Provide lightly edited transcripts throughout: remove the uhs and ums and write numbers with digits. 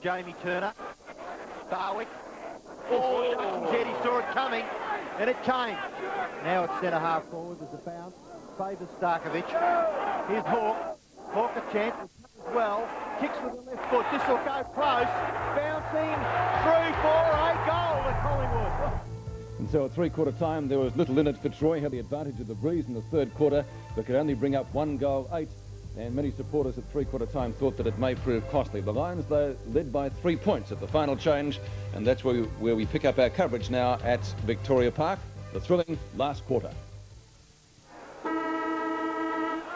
Jamie Turner. Barwick. Oh, Jed, he saw it coming, and it came. Now it's centre half forward. There's a bounce. Favours Starkovic. Here's Hawk. Hawk a chance as well. Kicks with the left foot. This will go close. Bouncing through for a goal at Collingwood. And so at three-quarter time, there was little in it. Fitzroy had the advantage of the breeze in the third quarter, but could only bring up 1 goal, 8. And many supporters at three-quarter time thought that it may prove costly. The Lions, though, led by 3 points at the final change, and that's where we pick up our coverage now at Victoria Park, the thrilling last quarter.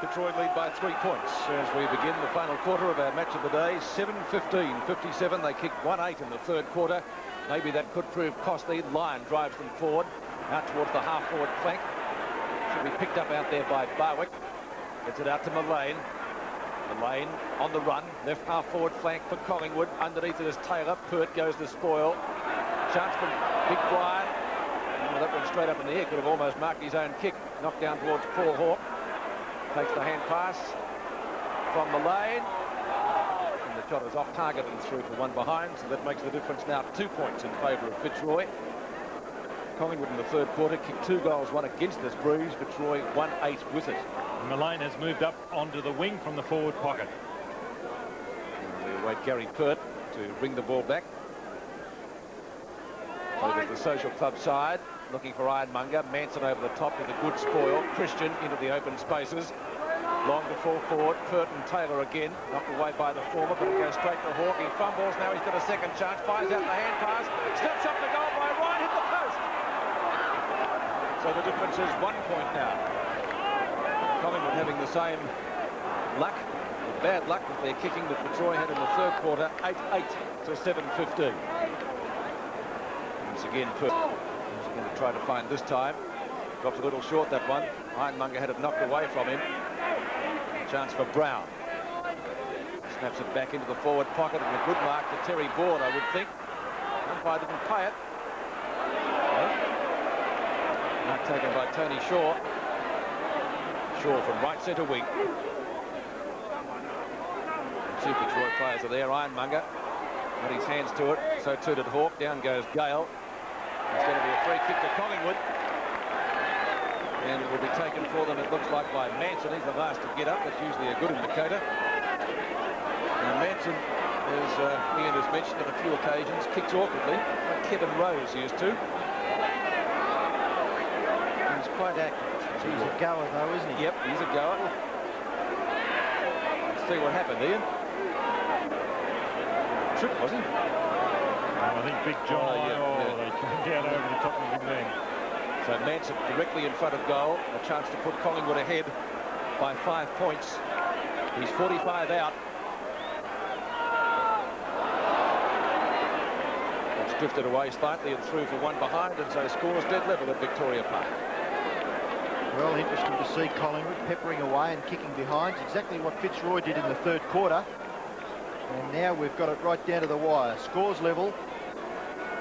Fitzroy lead by 3 points as we begin the final quarter of our match of the day. 7:15:57. They kicked 1-8 in the third quarter. Maybe that could prove costly. Lyon drives them forward, out towards the half-forward flank. Should be picked up out there by Barwick. Gets it out to Mullane. Mullane on the run. Left half-forward flank for Collingwood. Underneath it is Taylor. Pert goes to spoil. Chance for Big Brian. Oh, that went straight up in the air. Could have almost marked his own kick. Knocked down towards Paul Hawke. Takes the hand pass from Mullane. And the shot is off target and through for one behind. So that makes the difference now 2 points in favour of Fitzroy. Collingwood in the third quarter kicked 2 goals, 1 against this breeze. Fitzroy 1-8 with it. Mullane has moved up onto the wing from the forward pocket. And we await Gary Pert to bring the ball back. So there's the Social Club side, looking for Ironmonger. Manson over the top with a good spoil. Christian into the open spaces. Long to fall forward. Pert and Taylor again. Knocked away by the former, but it goes straight to Hawke. He fumbles. Now he's got a second chance. Fires out the hand pass. Steps up the goal by Ryan. Hit the post. So the difference is 1 point now. Collingwood having the same luck, bad luck with their kicking that Fitzroy had in the third quarter. 8-8 to 7:15. Once again, Pert is going to try to find this time. Drops a little short, that one. Ironmonger had it knocked away from him. Chance for Brown. Snaps it back into the forward pocket, and a good mark to Terry Board, I would think. Umpire didn't pay it. Mark taken by Tony Shaw. Shaw from right centre wing. Two Fitzroy players are there. Ironmonger got his hands to it. So too did Hawke. Down goes Gale. It's going to be a free kick to Collingwood. And it will be taken for them, it looks like, by Manson. He's the last to get up. That's usually a good indicator. And Manson, as Ian has mentioned on a few occasions, kicks awkwardly, like Kevin Rose used to. He's quite accurate. He's a goer, though, isn't he? Yep, he's a goer. Let's see what happened, Ian. Trip, was he? I think Big John, they came down over the top of him then. So Manson directly in front of goal. A chance to put Collingwood ahead by 5 points. He's 45 out. It's drifted away slightly and through for one behind, and so scores dead level at Victoria Park. Well, interesting to see Collingwood peppering away and kicking behind. Exactly what Fitzroy did in the third quarter. And now we've got it right down to the wire. Scores level.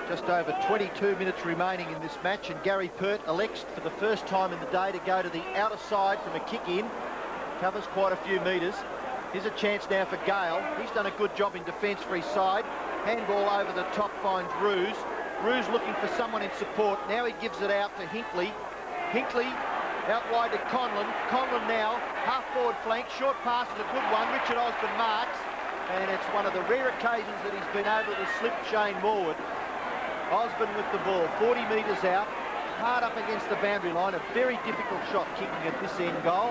Just over 22 minutes remaining in this match, and Gary Pert elects for the first time in the day to go to the outer side from a kick-in. Covers quite a few metres. Here's a chance now for Gale. He's done a good job in defence for his side. Handball over the top finds Ruse. Ruse looking for someone in support. Now he gives it out to Hinkley. Hinkley out wide to Conlon. Conlon now, half-forward flank. Short pass is a good one. Richard Osborne marks. And it's one of the rare occasions that he's been able to slip Shane Morwood. Osborne with the ball, 40 metres out, hard up against the boundary line. A very difficult shot kicking at this end goal.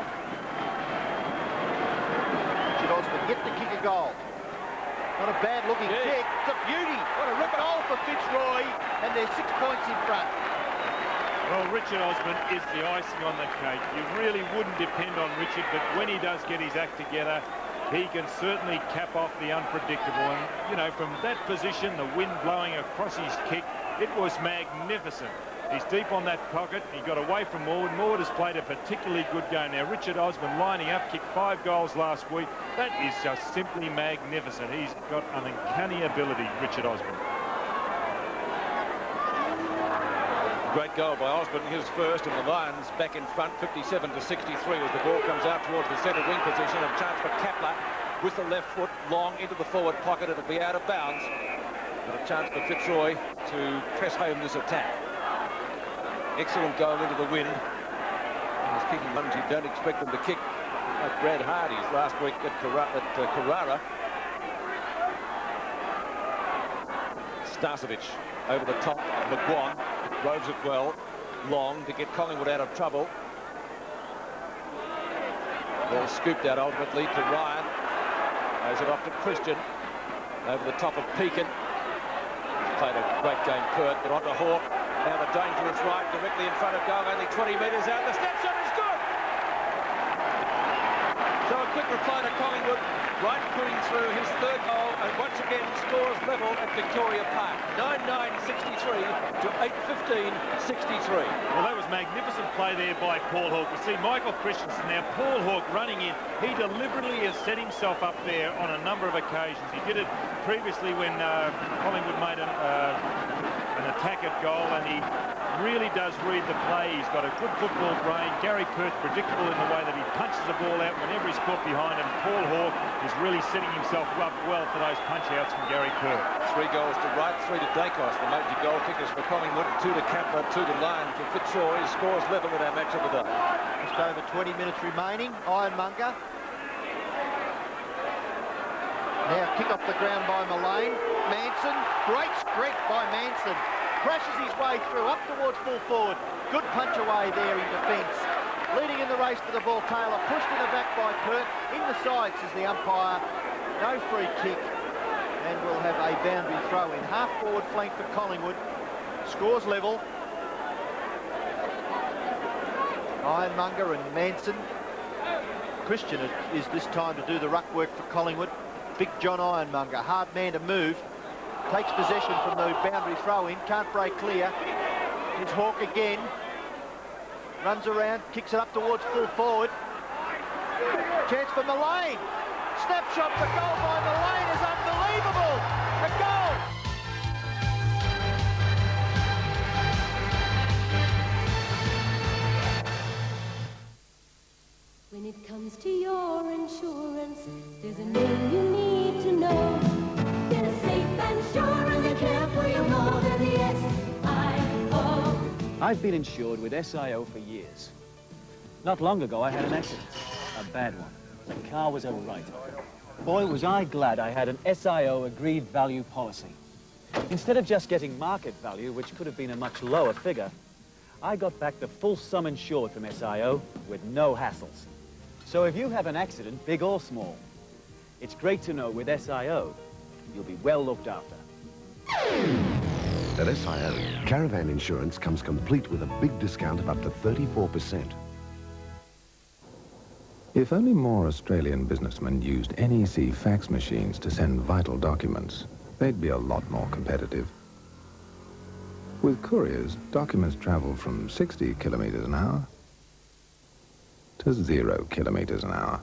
Richard Osborne yet to kick a goal. Not a bad looking kick. It's a beauty. What a goal for Fitzroy, and they're 6 points in front. Well, Richard Osborne is the icing on the cake. You really wouldn't depend on Richard, but when he does get his act together, he can certainly cap off the unpredictable. And, you know, from that position, the wind blowing across his kick, it was magnificent. He's deep on that pocket. He got away from Morwood. Morwood has played a particularly good game. Now, Richard Osborne lining up, kicked 5 goals last week. That is just simply magnificent. He's got an uncanny ability, Richard Osborne. Great goal by Osborne, his first, and the Lions back in front, 57-63 as the ball comes out towards the centre wing position. A chance for Kapler with the left foot long into the forward pocket. It'll be out of bounds, but a chance for Fitzroy to press home this attack. Excellent goal into the wind. And his kicking ones, you don't expect them to kick like Brad Hardy's last week at Carrara. Starcevic over the top. McGuan roves it well. Long to get Collingwood out of trouble. Ball scooped out ultimately to Ryan. Goes it off to Christian. Over the top of Pekin. Played a great game, Kurt, but onto Hawke. Now the dangerous right directly in front of goal. Only 20 metres out. The step shot is good! So a quick reply to Collingwood. Wright putting through his third goal and once again scores level at Victoria Park. 9-9-63 to 8-15-63. Well, that was magnificent play there by Paul Hawke. You see Michael Christensen now, Paul Hawke running in. He deliberately has set himself up there on a number of occasions. He did it previously when Collingwood made an attack at goal, and he really does read the play. He's got a good football brain. Gary Perth predictable in the way that he punches the ball out whenever he's caught behind him. Paul Hawke is really setting himself up well for those punch-outs from Gary Perth. 3 goals to Wright, 3 to Dacos, the major goal kickers for Collingwood, 2 to Kapler, 2 to Lyon for Fitzroy. Scores level in our match of the day. Just over 20 minutes remaining. Ironmonger. Now kick off the ground by Mullane. Manson, great strength by Manson. Crashes his way through, up towards full forward. Good punch away there in defence. Leading in the race for the ball, Taylor pushed in the back by Pert. In the side, says the umpire. No free kick. And we'll have a boundary throw in. Half forward flank for Collingwood. Scores level. Ironmonger and Manson. Christian is this time to do the ruck work for Collingwood. Big John Ironmonger, hard man to move. Takes possession from the boundary throw-in, can't break clear. It's Hawke again. Runs around, kicks it up towards full forward. Chance for Mullane. Snapshot for goal by Mullane is unbelievable. A goal. When it comes to your insurance, there's a name you need to know. They're safe and sure and they care for you more than the SIO. I've been insured with SIO for years. Not long ago I had an accident, a bad one. The car was a writer. Boy, was I glad I had an SIO agreed value policy. Instead of just getting market value, which could have been a much lower figure, I got back the full sum insured from SIO with no hassles. So if you have an accident, big or small, it's great to know with SIO, you'll be well looked after. At SIO, caravan insurance comes complete with a big discount of up to 34%. If only more Australian businessmen used NEC fax machines to send vital documents, they'd be a lot more competitive. With couriers, documents travel from 60 kilometers an hour to 0 kilometers an hour.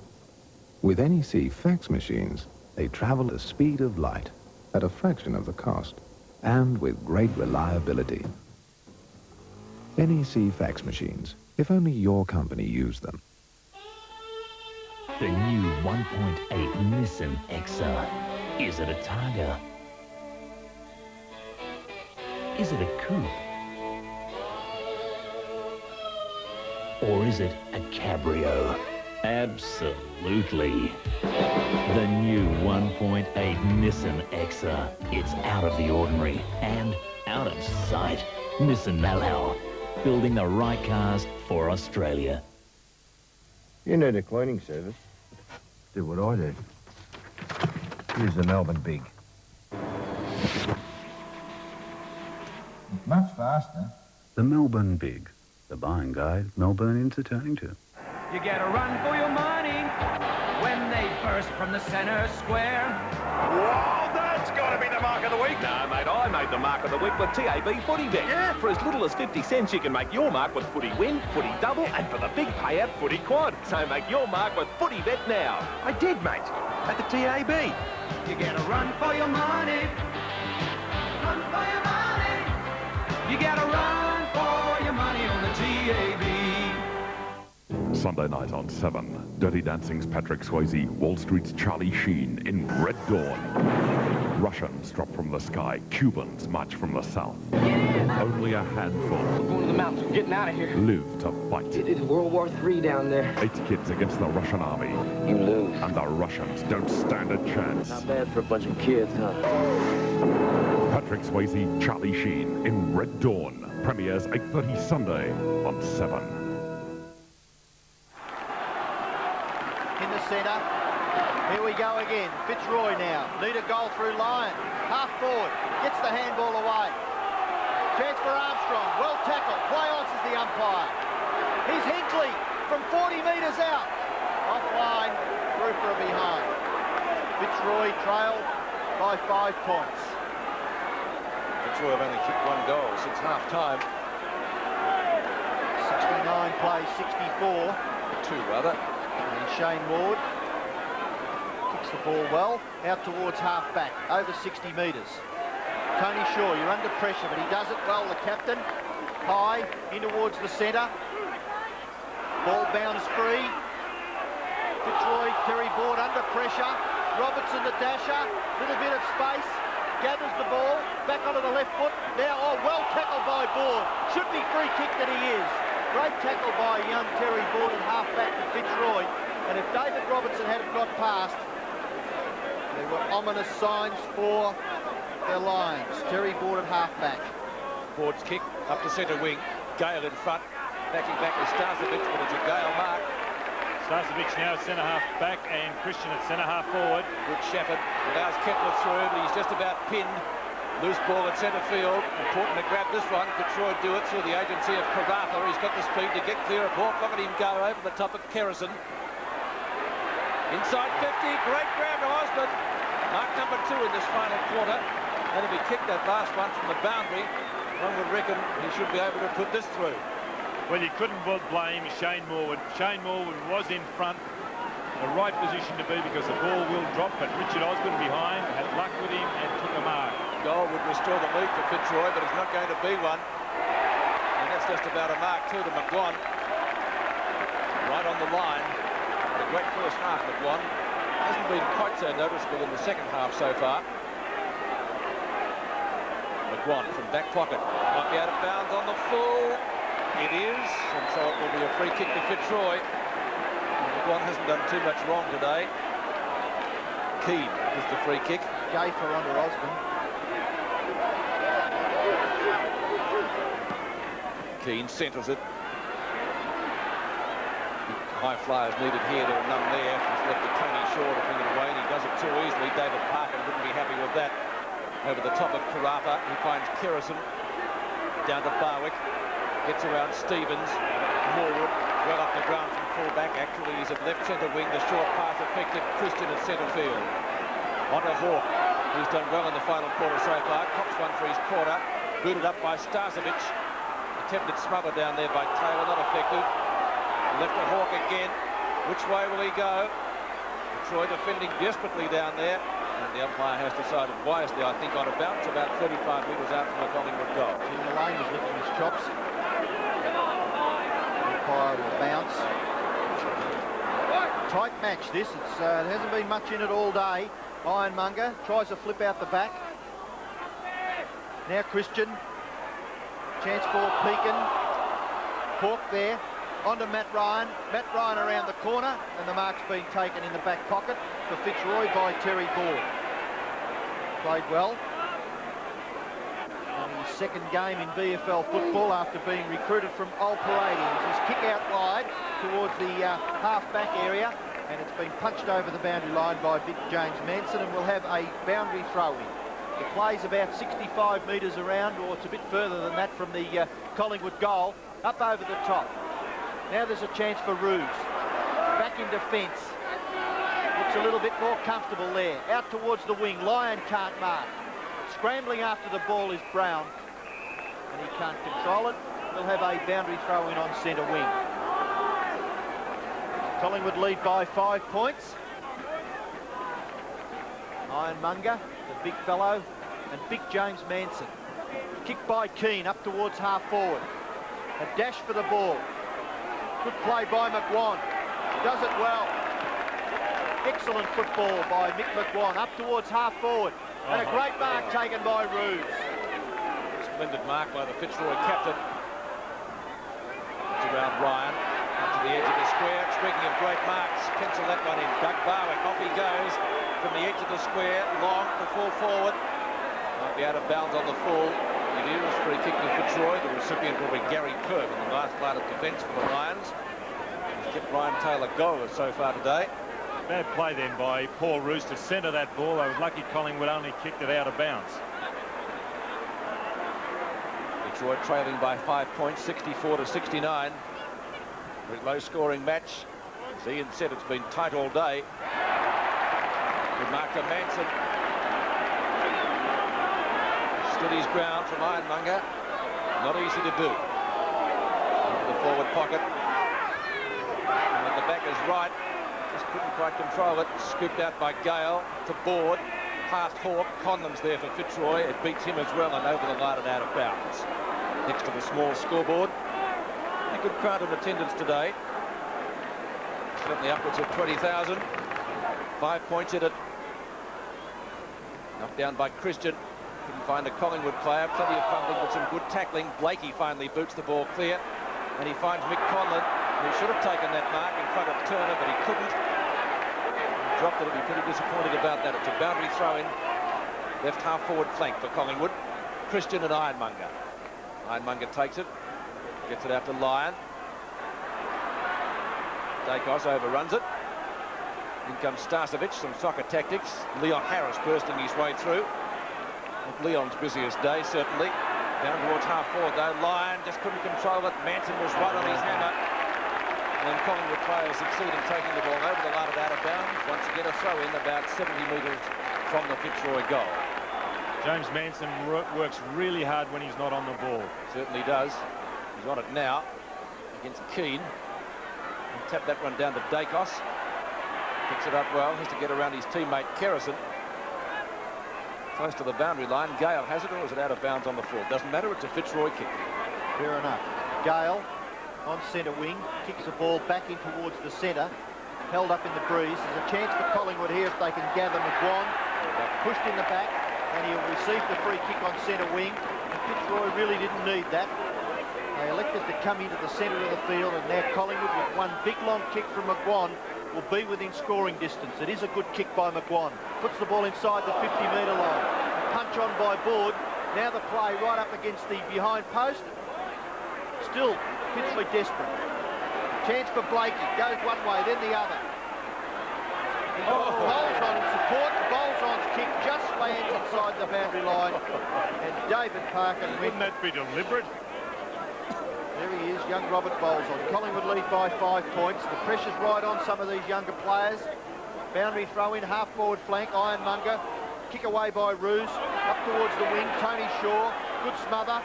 With NEC fax machines, they travel at the speed of light at a fraction of the cost and with great reliability. NEC fax machines, if only your company used them. The new 1.8 Nissan Exa. Is it a Targa? Is it a coupe? Or is it a cabrio? Absolutely. The new 1.8 Nissan Exa. It's out of the ordinary and out of sight. Nissan know-how. Building the right cars for Australia. You need a cleaning service. Do what I do. Use the Melbourne Big. It's much faster. The Melbourne Big. The buying guide Melbournians are turning to. You get a run for your money when they burst from the centre square. Whoa, that's got to be the mark of the week. No, mate, I made the mark of the week with TAB Footy Bet. Yeah. For as little as 50 cents, you can make your mark with Footy Win, Footy Double, and for the big payout, Footy Quad. So make your mark with Footy Bet now. I did, mate, at the TAB. You get a run for your money. Run for your money. You get a run for your money on the TAB. Sunday night on 7. Dirty Dancing's Patrick Swayze, Wall Street's Charlie Sheen in Red Dawn. Russians drop from the sky, Cubans march from the south. Only a handful. We're going to the mountains, we're getting out of here. Live to fight. It's World War III down there. 8 kids against the Russian army. You lose. And the Russians don't stand a chance. Not bad for a bunch of kids, huh? Patrick Swayze, Charlie Sheen in Red Dawn. Premieres 8:30 Sunday on 7. In the centre. Here we go again. Fitzroy now. Need a goal through Lyon. Half forward. Gets the handball away. Chance for Armstrong. Well tackled. Play on, says the umpire. Here's Hinkley from 40 metres out. Offline. Through for a behind. Fitzroy trailed by 5 points. Fitzroy have only kicked 1 goal since half-time. 69 plays 64. 2 rather. And Shane Ward kicks the ball well, out towards half-back, over 60 metres. Tony Shaw, you're under pressure, but he does it well, the captain. High, in towards the centre. Ball bounds free. Fitzroy, Terry Board under pressure. Robertson, the dasher, little bit of space. Gathers the ball, back onto the left foot. Now, oh, well tackled by Board. Should be free kick that he is. Great tackle by young Terry Board and half-back to Fitzroy. And if David Robertson hadn't got past, there were ominous signs for the Lions. Terry Board at half-back. Board's kick up to centre wing. Gale in front. Backing back with Starcevic, but it's a Gale mark. Starcevic now centre-half back and Christian at centre-half forward. Good Shepherd allows Kepler through, but he's just about pinned. Loose ball at centre field. Important to grab this one. Fitzroy do it through the agency of Carrapher. He's got the speed to get clear of Hawke. Look at him go over the top of Kerrison. Inside 50. Great grab to Osmond. Mark number 2 in this final quarter. And if he kicked that last one from the boundary, one would reckon he should be able to put this through. Well, you couldn't blame Shane Morwood. Shane Morwood was in front. The right position to be because the ball will drop, but Richard Osborne behind had luck with him and took a mark. Goal would restore the lead for Fitzroy, but it's not going to be one. And that's just about a mark too to McGuan. Right on the line. Had a great first half, McGuan. Hasn't been quite so noticeable in the second half so far. McGuan from back pocket. Might be out of bounds on the full. It is, and so it will be a free kick to Fitzroy. McGuan hasn't done too much wrong today. Keane with the free kick. Gayfer under Osborne. Keane centres it. High flyers needed here. There are none there. He's left to Tony Shaw to bring it away, and he does it too easily. David Parker wouldn't be happy with that. Over the top of Carrapher, he finds Kerrison. Down to Barwick. Gets around Stevens. Morwood well up the ground from full-back. Actually, he's at left centre wing. The short pass affected Christian at centre field. On to Hawke, who's done well in the final quarter so far. Cops one for his quarter. Booted up by Starcevic. Attempted smother down there by Taylor, not effective. Left to Hawke again. Which way will he go? Troy defending desperately down there. And the umpire has decided wisely, I think, on a bounce about 35 metres out from a Collingwood goal. Jim Mullane was licking his chops. Umpire will bounce. Tight match this. There hasn't been much in it all day. Ironmonger tries to flip out the back. Now Christian. Chance for Pekin. Hawke there. On to Matt Ryan. Matt Ryan around the corner, and the mark's been taken in the back pocket for Fitzroy by Terry Board. Played well. On his second game in VFL football after being recruited from Old Paradians. His kick out wide towards the half-back area, and it's been punched over the boundary line by Vic James Manson, and we'll have a boundary throw-in. The play's about 65 metres around, or it's a bit further than that from the Collingwood goal, up over the top. Now there's a chance for Roos. Back in defence. Looks a little bit more comfortable there. Out towards the wing. Lyon can't mark. Scrambling after the ball is Brown. And he can't control it. We'll have a boundary throw-in on centre wing. Collingwood lead by 5 points. Ironmonger, the big fellow, and Big James Manson. Kick by Keane up towards half forward. A dash for the ball. Good play by McGuan. Does it well. Excellent football by Mick McGuan up towards half forward. And a great mark taken by Roos. Splendid mark by the Fitzroy captain. It's around Ryan. Up to the edge of the square. Speaking of great marks, pencil that one in. Doug Barwick, off he goes from the edge of the square. Long to full forward. Might be out of bounds on the full. It is free kick to Fitzroy. The recipient will be Gary Perk in the last line of defence for the Lions. He's kept Ryan Taylor goalless so far today. Bad play then by Paul Roos to centre that ball. They were lucky Collingwood only kicked it out of bounds. Fitzroy trailing by 5 points, 64-69. Very low-scoring match. As Ian said, it's been tight all day. Good mark to Manson. Stood his ground from Ironmonger. Not easy to do. Into the forward pocket. And at the back is right. Just couldn't quite control it. Scooped out by Gale to Board. Past Hawke. Conlon's there for Fitzroy. It beats him as well and over the line and out of bounds. Next to the small scoreboard. A good crowd in attendance today. Certainly upwards of 20,000. 5 points in it. Knocked down by Christian. Couldn't find a Collingwood player. Plenty of fumbling but some good tackling. Blakey finally boots the ball clear. And he finds Mick Conlon, who should have taken that mark in front of Turner, but he couldn't. He dropped it. He'll be pretty disappointed about that. It's a boundary throw-in. Left half-forward flank for Collingwood. Christian and Ironmonger. Ironmonger takes it. Gets it out to Lyon. Dacos overruns it. In comes Starcevic, some soccer tactics. Leon Harris bursting his way through. Leon's busiest day, certainly. Down towards half-forward, though. Lyon just couldn't control it. Manson was right on his hammer. And Collingwood players succeed in taking the ball over the line and out of bounds. Once again, a throw-in about 70 metres from the Fitzroy goal. James Manson works really hard when he's not on the ball. Certainly does. He's on it now against Keane. And tap that one down to Dacos. Picks it up well. Has to get around his teammate Kerrison. Close to the boundary line. Gale has it, or is it out of bounds on the full? Doesn't matter. It's a Fitzroy kick. Fair enough. Gale on centre wing. Kicks the ball back in towards the centre. Held up in the breeze. There's a chance for Collingwood here if they can gather McGuan. Pushed in the back. And he'll receive the free kick on centre wing. And Fitzroy really didn't need that. They elected to come into the centre of the field, and now Collingwood, with one big long kick from McGuan, will be within scoring distance. It is a good kick by McGuan. Puts the ball inside the 50-metre line. A punch on by Board. Now the play right up against the behind post. Still, Fitzroy desperate. Chance for Blakey. Goes one way, then the other. Bowles on in support. Bowles-on's kick just lands inside the boundary line. And David Parker... Wouldn't that be deliberate? There he is, young Robert Bowles-on. Collingwood lead by 5 points. The pressure's right on some of these younger players. Boundary throw-in, half-forward flank. Ironmonger. Kick away by Roos. Up towards the wing. Tony Shaw. Good smother.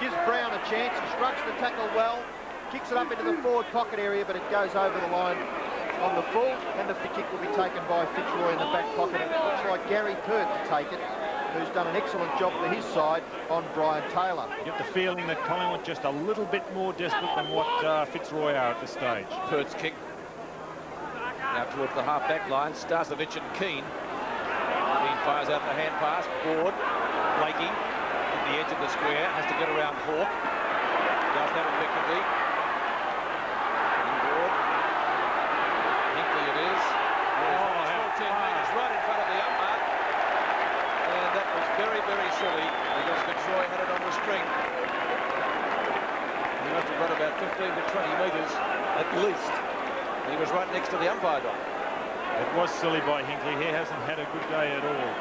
Gives Brown a chance. He strucks the tackle well. Kicks it up into the forward pocket area, but it goes over the line on the full, and the free kick will be taken by Fitzroy in the back pocket. It looks like Gary Perk to take it, who's done an excellent job for his side on Brian Taylor. You get the feeling that Collingwood just a little bit more desperate than what Fitzroy are at this stage. Perk's kick. Now towards the half-back line, Starcevic and Keane. Keane fires out the hand pass. Board. Blakey at the edge of the square. Has to get around Hawke. Does that effectively. Inboard. Hinkley it is. 10 metres right in front of the umpire. And that was very, very silly because Fitzroy had it on the string. He must have run about 15 to 20 metres at least. He was right next to the umpire dot. It was silly by Hinkley. He hasn't had a good day at all.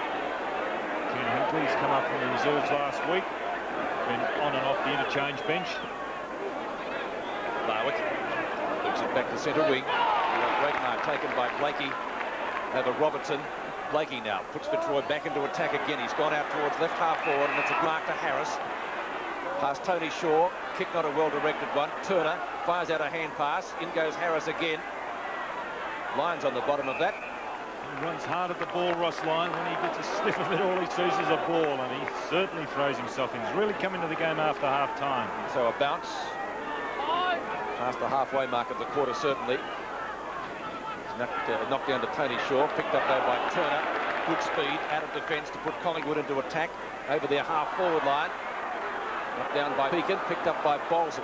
Ken Hinkley's come up from the reserves last week. Been on and off the interchange bench. Barwick looks it back to centre wing. Great mark taken by Blakey over Robertson. Blakey now puts Fitzroy back into attack again. He's gone out towards left half forward, and it's a mark to Harris. Past Tony Shaw. Kick not a well-directed one. Turner fires out a hand pass. In goes Harris again. Lyon's on the bottom of that. He runs hard at the ball, Ross Lyon. When he gets a sniff of it, all he sees is a ball, and he certainly throws himself in. He's really come into the game after half-time. So a bounce Past the halfway mark of the quarter, certainly. Knocked down to Tony Shaw, picked up though by Turner. Good speed out of defence to put Collingwood into attack over their half-forward line. Knocked down by Beacon, picked up by Bolson.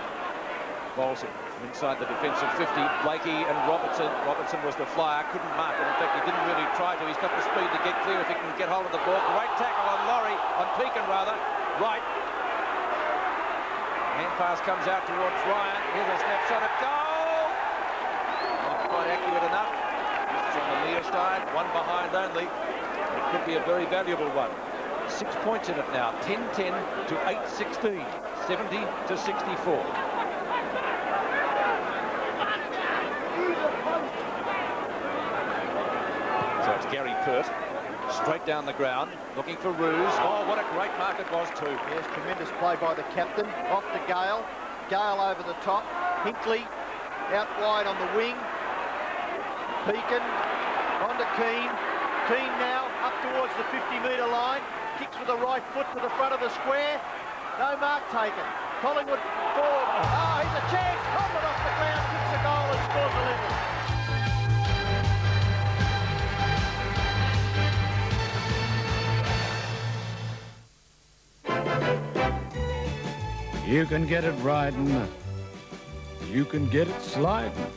Bolson from inside the defensive 50. Blakey and Robertson. Robertson was the flyer, couldn't mark it. In fact, he didn't really try to. He's got the speed to get clear if he can get hold of the ball. Great tackle on Laurie, on Pekin rather. Right. Hand pass comes out towards Ryan. Here's a snapshot of goal. Not quite accurate enough. This is on the near side, one behind only. It could be a very valuable one. 6 points in it now, 10-10 to 8-16, 70 to 64. So it's Gary Pert, straight down the ground, looking for Roos. Oh, what a great mark it was too. Yes, tremendous play by the captain. Off to Gale. Gale over the top. Hinkley out wide on the wing. Pekin on to Keane. Keane now up towards the 50-metre line. Kicks with the right foot to the front of the square. No mark taken. Collingwood forward. Oh, he's a chance. Collingwood off the ground, kicks a goal and scores a 11. You can get it riding. You can get it sliding.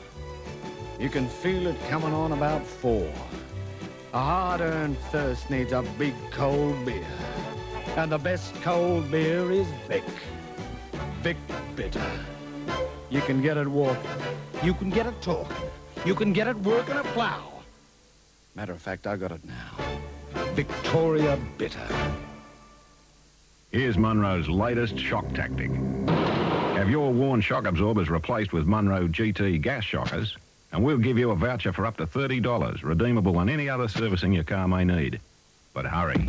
You can feel it coming on about 4. A hard-earned thirst needs a big cold beer. And the best cold beer is Bic. Bic Bitter. You can get it walking. You can get it talking. You can get it working a plough. Matter of fact, I got it now. Victoria Bitter. Here's Munro's latest shock tactic. Have your worn shock absorbers replaced with Munro GT gas shockers, and we'll give you a voucher for up to $30, redeemable on any other servicing your car may need. But hurry.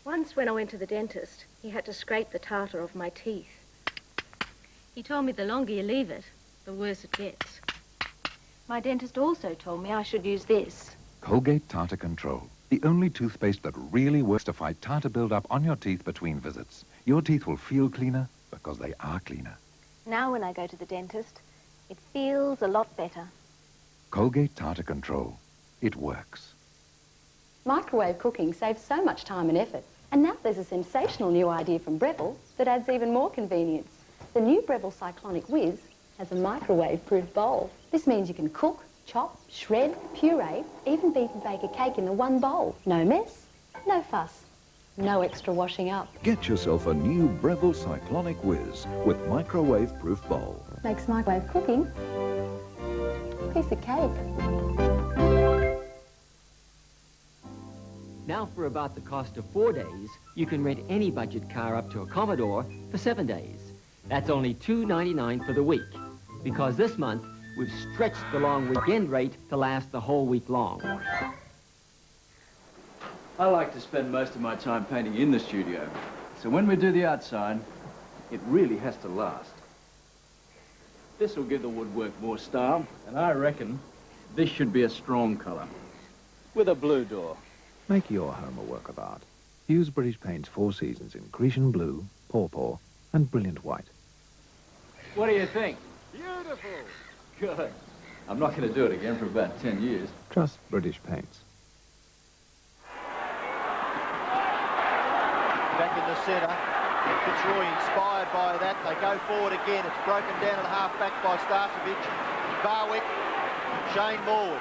Once when I went to the dentist, he had to scrape the tartar off my teeth. He told me the longer you leave it, the worse it gets. My dentist also told me I should use this. Colgate Tartar Control, the only toothpaste that really works to fight tartar build-up on your teeth between visits. Your teeth will feel cleaner because they are cleaner. Now when I go to the dentist, it feels a lot better. Colgate Tartar Control. It works. Microwave cooking saves so much time and effort. And now there's a sensational new idea from Breville that adds even more convenience. The new Breville Cyclonic Whiz has a microwave-proof bowl. This means you can cook, chop, shred, puree, even beat and bake a cake in the one bowl. No mess, no fuss, no extra washing up. Get yourself a new Breville Cyclonic Whiz with microwave-proof bowl. Makes microwave cooking a piece of cake. Now for about the cost of 4 days, you can rent any budget car up to a Commodore for 7 days. That's only $2.99 for the week, because this month we've stretched the long weekend rate to last the whole week long. I like to spend most of my time painting in the studio, so when we do the outside, it really has to last. This will give the woodwork more style, and I reckon this should be a strong colour, with a blue door. Make your home a work of art. Use British Paint's 4 seasons in Grecian blue, pawpaw, and brilliant white. What do you think? Beautiful! Good. I'm not going to do it again for about 10 years. Trust British Paints. Back in the centre. Fitzroy inspired by that. They go forward again. It's broken down at half-back by Starcevic. Barwick. Shane Morwood.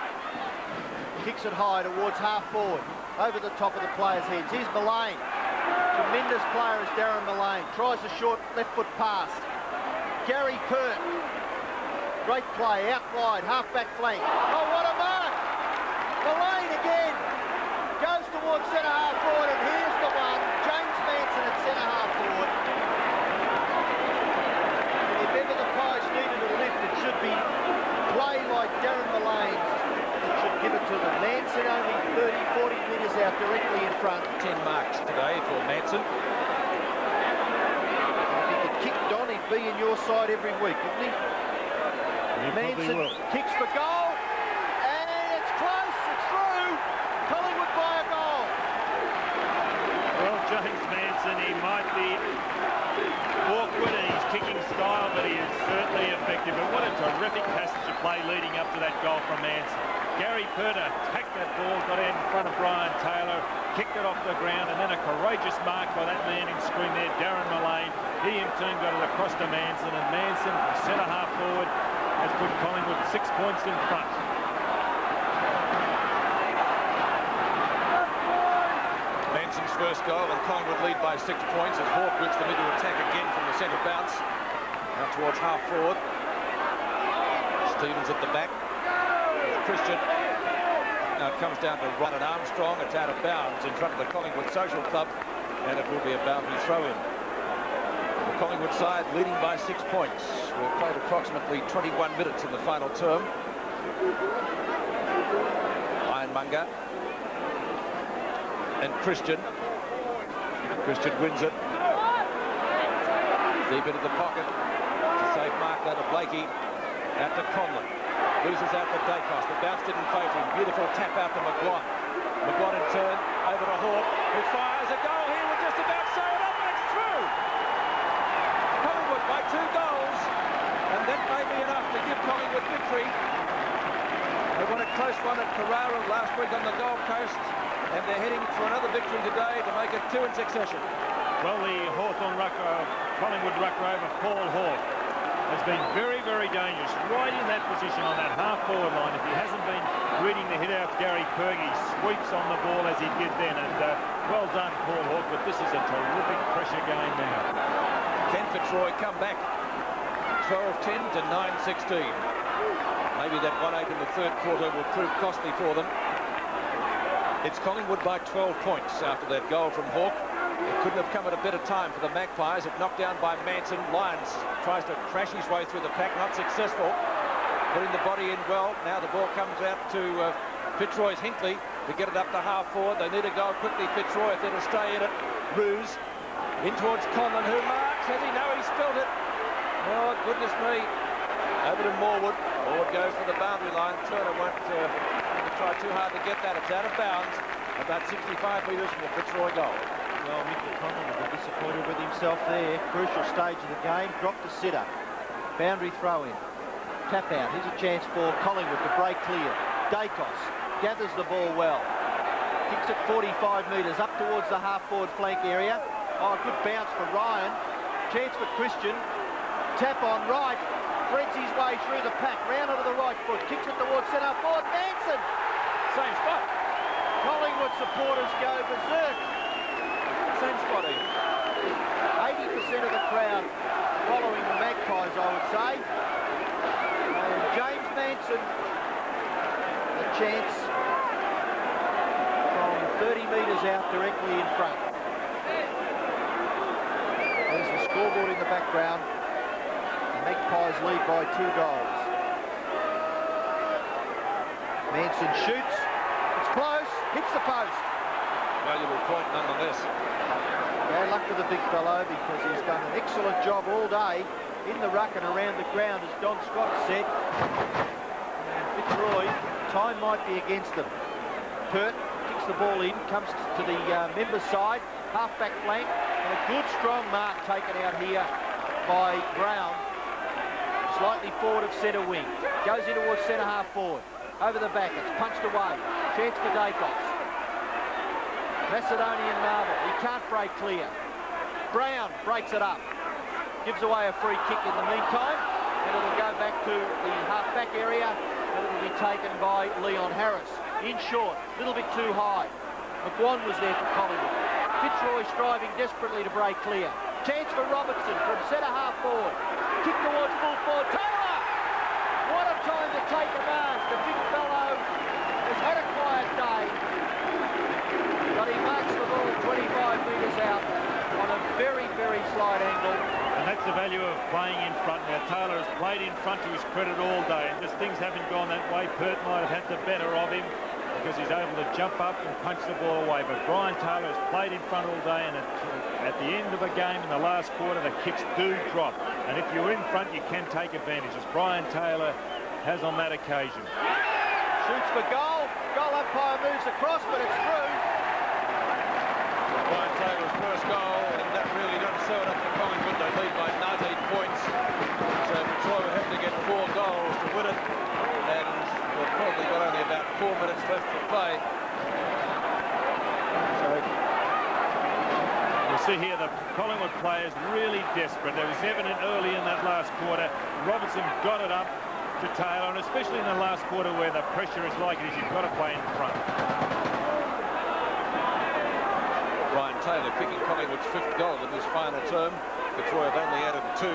Kicks it high towards half-forward. Over the top of the players' heads. Here's Mullane. Tremendous player is Darren Mullane. Tries a short left-foot pass. Gary Pert. Great play. Out wide. Half-back flank. Oh, what a mark! Mullane again. Goes towards centre-half forward, and here's the one. James Manson at centre-half forward. And if ever the Pies needed a lift, it should be play like Darren Mullane. It should give it to them. Manson only 30, 40 metres out directly in front. 10 marks today for Manson. If he could kick Don, he'd be in your side every week, wouldn't he? Manson kicks for goal, and it's close, it's through. Collingwood by a goal. Well, James Manson, he might be awkward play leading up to that goal from Manson. Gary Pert attacked that ball, got in front of Brian Taylor, kicked it off the ground, and then a courageous mark by that man in screen there, Darren Mullane. He in turn got it across to Manson, and Manson, centre half forward, has put Collingwood 6 points in front. Manson's first goal, and Collingwood lead by 6 points as Hawke whips them into attack again from the centre bounce. Out towards half forward. Stevens at the back. Christian. Now it comes down to Ryan and Armstrong. It's out of bounds in front of the Collingwood Social Club, and it will be a boundary throw-in. The Collingwood side leading by 6 points. We've played approximately 21 minutes in the final term. Ironmonger and Christian. Christian wins it. Deep into the pocket. It's a safe mark out of Blakey. Out to Conlon. Loses out to Dacos. The bounce didn't favour him. Beautiful tap out to McGuan. McGuan in turn over to Hawke, who fires a goal here. We'll just about sew it up, and it's through. Collingwood by 2 goals, and that may be enough to give Collingwood victory. They won a close one at Carrara last week on the Gold Coast, and they're heading for another victory today to make it 2 in succession. Well, the Hawthorn Collingwood ruck rover, Paul Hawke, has been very, very dangerous right in that position on that half-forward line. If he hasn't been reading the hit-out, Gary Perg, he sweeps on the ball as he did then. And well done, Paul Hawke, but this is a terrific pressure game now. Can Fitzroy come back? 12-10 to 9-16. Maybe that 1-8 in the third quarter will prove costly for them. It's Collingwood by 12 points after that goal from Hawke. It couldn't have come at a better time for the Magpies. It knocked down by Manson. Lyons tries to crash his way through the pack, not successful. Putting the body in well. Now the ball comes out to Fitzroy's Hinkley to get it up to half forward. They need a goal quickly, Fitzroy, if they're to stay in it. Ruse in towards Conlon, who marks. Has he? No, he spilled it. Oh, goodness me. Over to Morwood. Morwood goes for the boundary line. Turner won't try too hard to get that. It's out of bounds. About 65 metres from the Fitzroy goal. Well, Mickey Conlon will be disappointed with himself there. Crucial stage of the game. Dropped the sitter. Boundary throw in. Tap out. Here's a chance for Collingwood to break clear. Dacos gathers the ball well. Kicks it 45 metres up towards the half-forward flank area. Oh, good bounce for Ryan. Chance for Christian. Tap on right. Threads his way through the pack. Round onto the right foot. Kicks it towards centre forward. Manson! Same spot. Collingwood supporters go berserk. Same spot even. 80% of the crowd following the Magpies, I would say. And James Manson, a chance from 30 metres out directly in front. There's the scoreboard in the background. The Magpies lead by 2 goals. Manson shoots. It's close. Hits the post. Valuable point nonetheless. Bad luck for the big fellow because he's done an excellent job all day in the ruck and around the ground, as Don Scott said. And Fitzroy, time might be against them. Pert kicks the ball in, comes to the member's side, half-back flank, and a good strong mark taken out here by Brown. Slightly forward of centre wing. Goes in towards centre half forward. Over the back, it's punched away. Chance for Dacos. Macedonian marble. He can't break clear. Brown breaks it up. Gives away a free kick in the meantime. And it'll go back to the half-back area. And it'll be taken by Leon Harris. In short, a little bit too high. McGuan was there for Collingwood. Fitzroy striving desperately to break clear. Chance for Robertson from centre half forward. Kick towards full forward. Taylor! What a time to take a mark. The big fellow has had a quiet day. But he marks the ball 25 metres out on a very, very slight angle. And that's the value of playing in front. Now, Taylor has played in front to his credit all day, and just things haven't gone that way. Pert might have had the better of him because he's able to jump up and punch the ball away. But Brian Taylor has played in front all day, and at the end of a game in the last quarter, the kicks do drop. And if you're in front, you can take advantage, as Brian Taylor has on that occasion. Shoots for goal. Goal umpire moves across, but it's through. Ryan Taylor's first goal, and that really doesn't sew it up for Collingwood. They lead by 19 points. So Fitzroy will have to get 4 goals to win it, and they've probably got only about 4 minutes left to play. So you see here the Collingwood players really desperate. It was evident early in that last quarter. Robertson got it up to Taylor, and especially in the last quarter where the pressure is like it is, you've got to play in front. Ryan Taylor kicking Collingwood's 5th goal in this final term. Fitzroy have only added 2.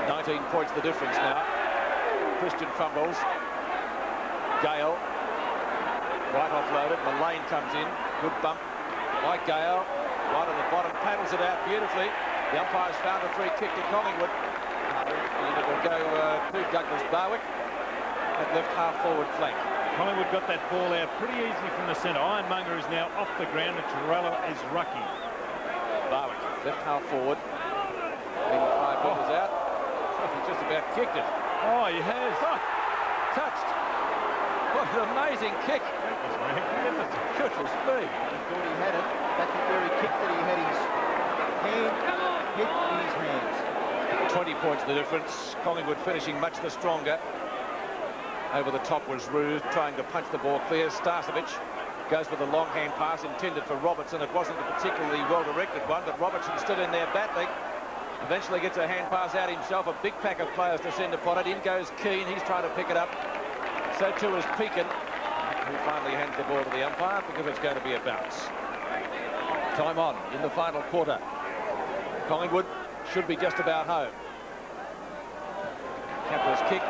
19 points the difference now. Christian fumbles. Gale. Right offloaded. Mullane comes in. Good bump by Gale. Right at the bottom. Paddles it out beautifully. The umpire's found a free kick to Collingwood. And it will go to Douglas Barwick at left half forward flank. Collingwood got that ball out pretty easily from the centre. Ironmonger is now off the ground and Torello is rucking. Barwick, left half forward. 5 metres out. He's just about kicked it. Oh, he has. Oh, touched. What an amazing kick. Goodness me. He thought he had it. That's where he kicked it. He had his hand hit in his hands. 20 points the difference. Collingwood finishing much the stronger. Over the top was Roos trying to punch the ball clear. Starcevic goes with a long hand pass intended for Robertson. It wasn't a particularly well-directed one, but Robertson stood in there battling. Eventually gets a hand pass out himself. A big pack of players descend upon it. In goes Keane. He's trying to pick it up. So too is Pekin, who finally hands the ball to the umpire because it's going to be a bounce. Time on in the final quarter. Collingwood should be just about home. Kapler's kick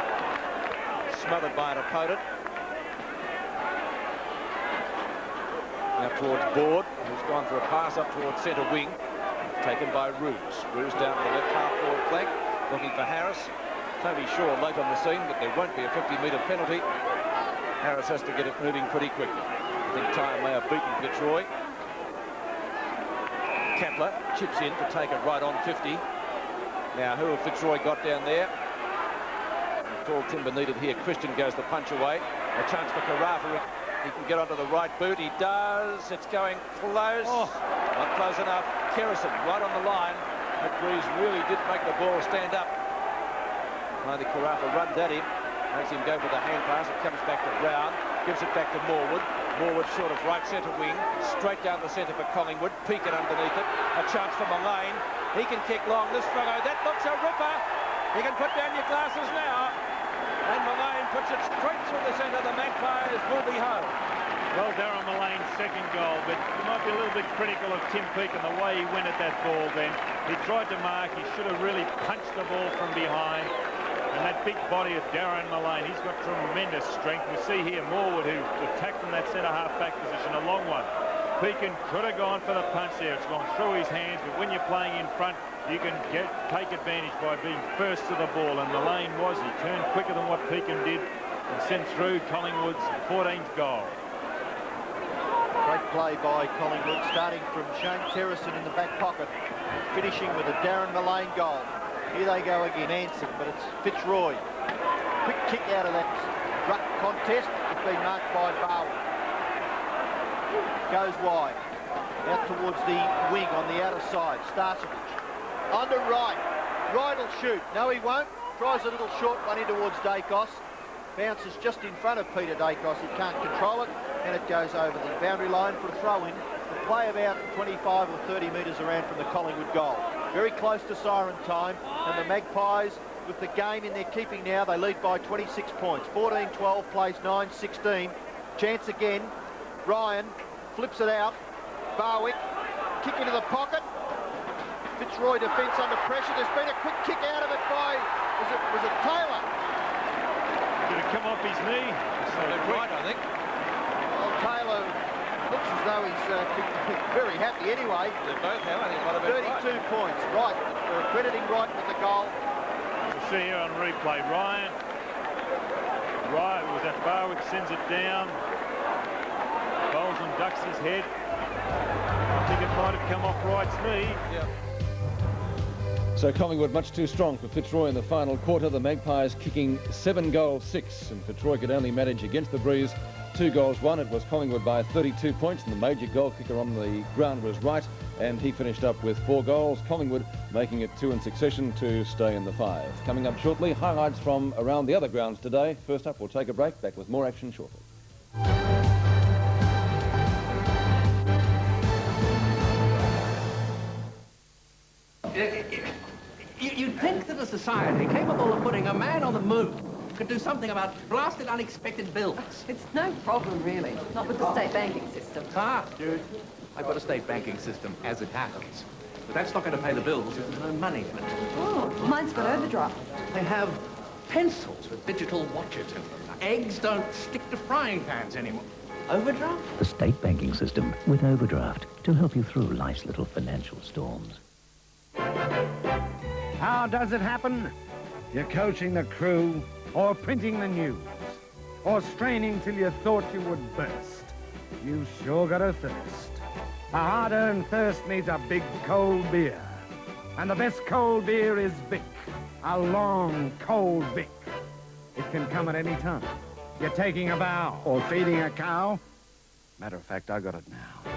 smothered by an opponent. Now towards Board, who's gone for a pass up towards centre wing. Taken by Roos. Roos down to the left half forward flank, looking for Harris. Tony Shaw late on the scene, but there won't be a 50-metre penalty. Harris has to get it moving pretty quickly. I think time may have beaten Fitzroy. Kapler chips in to take it right on 50. Now, who have Fitzroy got down there? Tall timber needed here. Christian goes the punch away. A chance for Carafa. He can get onto the right boot. He does. It's going close. Oh. Not close enough. Kerrison right on the line. McBreeze really did make the ball stand up. Finally, Carafa runs at him. Makes him go for the hand pass. It comes back to Brown. Gives it back to Morwood. Morwood sort of right centre wing. Straight down the centre for Collingwood. Pekin underneath it. A chance for Mullane. He can kick long. This fellow, that looks a ripper. You can put down your glasses now. And Mullane puts it straight through the centre. The Magpies will be home. Well, Darren Mullane's 2nd goal, but you might be a little bit critical of Tim Pekin, the way he went at that ball then. He tried to mark. He should have really punched the ball from behind. And that big body of Darren Mullane, he's got tremendous strength. We see here Morwood, who attacked from that centre half-back position, a long one. Pekin could have gone for the punch there. It's gone through his hands, but when you're playing in front, you can take advantage by being first to the ball, and Mullane was. He turned quicker than what Pekin did and sent through Collingwood's 14th goal. Great play by Collingwood, starting from Shane Terrison in the back pocket, finishing with a Darren Mullane goal. Here they go again, Anson, but it's Fitzroy. Quick kick out of that ruck contest. It's been marked by Barwick. Goes wide. Out towards the wing on the outer side. Starcevic. Under right. Right will shoot. No, he won't. Tries a little short one in towards Dacos. Bounces just in front of Peter Dacos. He can't control it. And it goes over the boundary line for a throw-in. The play about 25 or 30 metres around from the Collingwood goal. Very close to siren time. And the Magpies, with the game in their keeping now, they lead by 26 points. 14-12 plays 9-16. Chance again. Ryan flips it out. Barwick, kick into the pocket. Fitzroy defence under pressure. There's been a quick kick out of it by, was it Taylor? Did it come off his knee? Right, I think. Well, Taylor looks as though he's very happy anyway. They both have, I think, might have been 32 points. Right, they're crediting Wright with the goal. We'll see here on replay. Ryan, was that Barwick sends it down. Bowles and ducks his head. I think it might have come off Wright's knee. Yeah. So Collingwood much too strong for Fitzroy in the final quarter. The Magpies kicking 7-6, and Fitzroy could only manage against the breeze 2 goals won. It was Collingwood by 32 points, and the major goal kicker on the ground was Wright, and he finished up with 4 goals. Collingwood making it 2 in succession to stay in the 5. Coming up shortly, highlights from around the other grounds today. First up, we'll take a break. Back with more action shortly. You'd think that a society capable of putting a man on the moon could do something about blasted unexpected bills. It's no problem, really. Not with the state banking system. Dude, I've got a state banking system as it happens. But that's not going to pay the bills if there's no money in it. Oh, mine's got overdraft. They have pencils with digital watches in them. Eggs don't stick to frying pans anymore. Overdraft? The state banking system with overdraft to help you through life's little financial storms. How does it happen? You're coaching the crew, or printing the news, or straining till you thought you would burst. You've sure got a thirst. A hard-earned thirst needs a big cold beer. And the best cold beer is Vic. A long, cold Vic. It can come at any time. You're taking a bow or feeding a cow. Matter of fact, I got it now.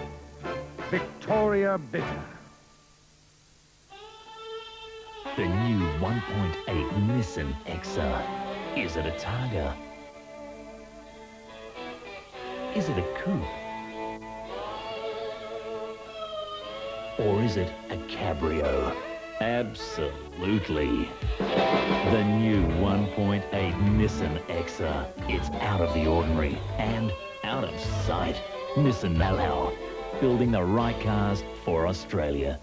Victoria Bitter. The new 1.8 Nissan Exa. Is it a Targa? Is it a coupe? Or is it a cabrio? Absolutely. The new 1.8 Nissan Exa. It's out of the ordinary and out of sight. Nissan know-how. Building the right cars for Australia.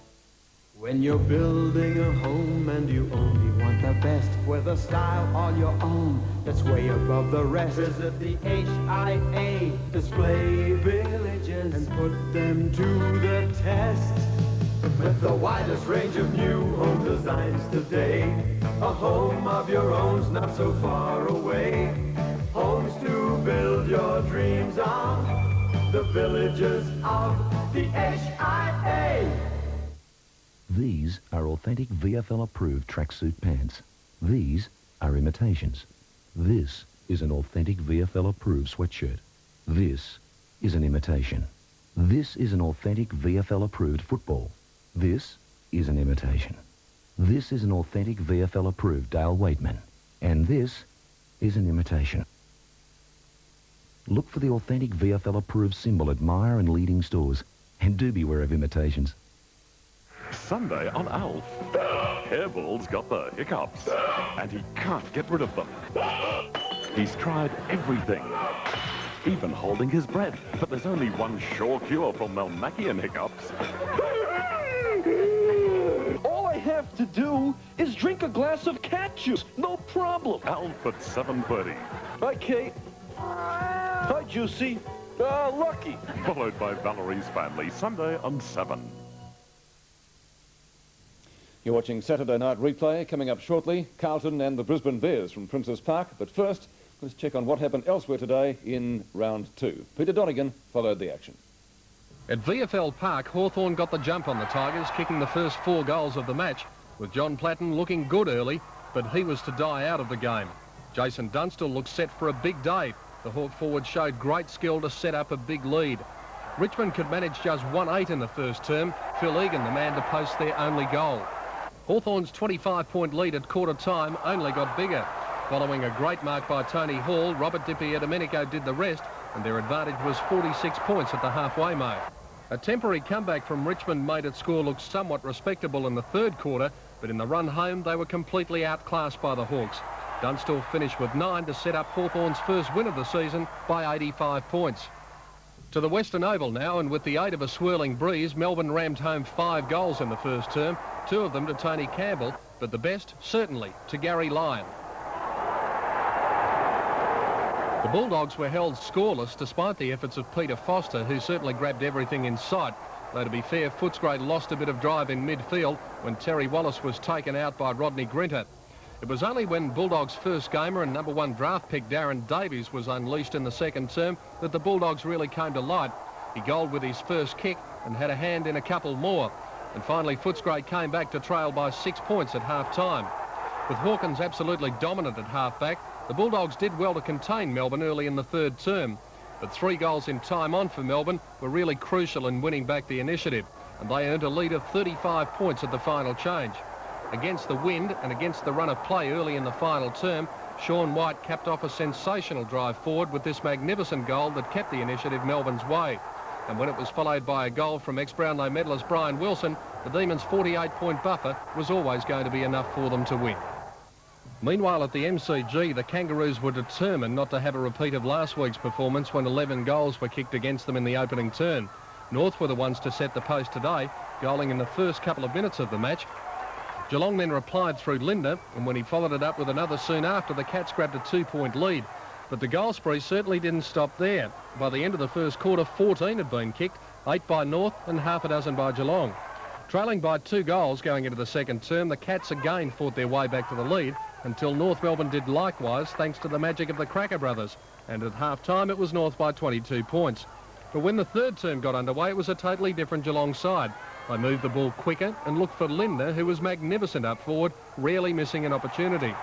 When you're building a home and you only want the best, with a style all your own that's way above the rest, visit the HIA Display Villages and put them to the test. With the widest range of new home designs today, a home of your own's not so far away. Homes to build your dreams on, the villages of the HIA. These are authentic VFL-approved tracksuit pants. These are imitations. This is an authentic VFL-approved sweatshirt. This is an imitation. This is an authentic VFL-approved football. This is an imitation. This is an authentic VFL-approved Dale Waitman. And this is an imitation. Look for the authentic VFL-approved symbol at Myer and leading stores. And do beware of imitations. Sunday on Alf. Hairball's got the hiccups, and he can't get rid of them. He's tried everything, even holding his breath, but there's only one sure cure for Melmacian hiccups. All I have to do is drink a glass of cat juice. No problem. Alf at 7:30. Hi, Kate. Hi, Juicy. Lucky. Followed by Valerie's Family, Sunday on 7. You're watching Saturday Night Replay. Coming up shortly, Carlton and the Brisbane Bears from Princes Park. But first, let's check on what happened elsewhere today in round 2. Peter Donegan followed the action. At VFL Park, Hawthorn got the jump on the Tigers, kicking the first 4 goals of the match, with John Platten looking good early, but he was to die out of the game. Jason Dunstall looked set for a big day. The Hawk forward showed great skill to set up a big lead. Richmond could manage just 1-8 in the first term. Phil Egan, the man to post their only goal. Hawthorn's 25-point lead at quarter time only got bigger. Following a great mark by Tony Hall, Robert Di Domenico did the rest, and their advantage was 46 points at the halfway mark. A temporary comeback from Richmond made its score look somewhat respectable in the third quarter, but in the run home they were completely outclassed by the Hawks. Dunstall finished with 9 to set up Hawthorn's first win of the season by 85 points. To the Western Oval now, and with the aid of a swirling breeze, Melbourne rammed home 5 goals in the first term, 2 of them to Tony Campbell, but the best, certainly, to Gary Lyon. The Bulldogs were held scoreless despite the efforts of Peter Foster, who certainly grabbed everything in sight. Though to be fair, Footscray lost a bit of drive in midfield when Terry Wallace was taken out by Rodney Grinter. It was only when Bulldogs' first gamer and number 1 draft pick Darren Davies was unleashed in the second term that the Bulldogs really came to light. He goaled with his first kick and had a hand in a couple more. And finally, Footscray came back to trail by 6 points at half-time. With Hawkins absolutely dominant at half-back, the Bulldogs did well to contain Melbourne early in the third term. But 3 goals in time on for Melbourne were really crucial in winning back the initiative, and they earned a lead of 35 points at the final change. Against the wind and against the run of play early in the final term, Sean White capped off a sensational drive forward with this magnificent goal that kept the initiative Melbourne's way. And when it was followed by a goal from ex-Brownlow medalist Brian Wilson, the Demons' 48-point buffer was always going to be enough for them to win. Meanwhile, at the MCG, the Kangaroos were determined not to have a repeat of last week's performance when 11 goals were kicked against them in the opening turn. North were the ones to set the pace today, goaling in the first couple of minutes of the match. Geelong then replied through Linder, and when he followed it up with another soon after, the Cats grabbed a 2-point lead. But the goal spree certainly didn't stop there. By the end of the first quarter, 14 had been kicked, 8 by North and half a dozen by Geelong. Trailing by 2 goals going into the second term, the Cats again fought their way back to the lead until North Melbourne did likewise thanks to the magic of the Cracker brothers. And at half-time, it was North by 22 points. But when the third term got underway, it was a totally different Geelong side. They moved the ball quicker and looked for Linder, who was magnificent up forward, rarely missing an opportunity.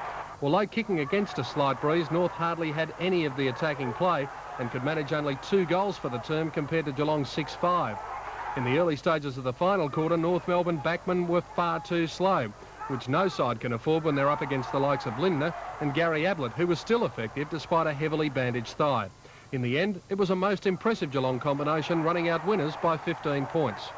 Although kicking against a slight breeze, North hardly had any of the attacking play and could manage only 2 goals for the term compared to Geelong's 6-5. In the early stages of the final quarter, North Melbourne backmen were far too slow, which no side can afford when they're up against the likes of Linder and Gary Ablett, who was still effective despite a heavily bandaged thigh. In the end, it was a most impressive Geelong combination, running out winners by 15 points.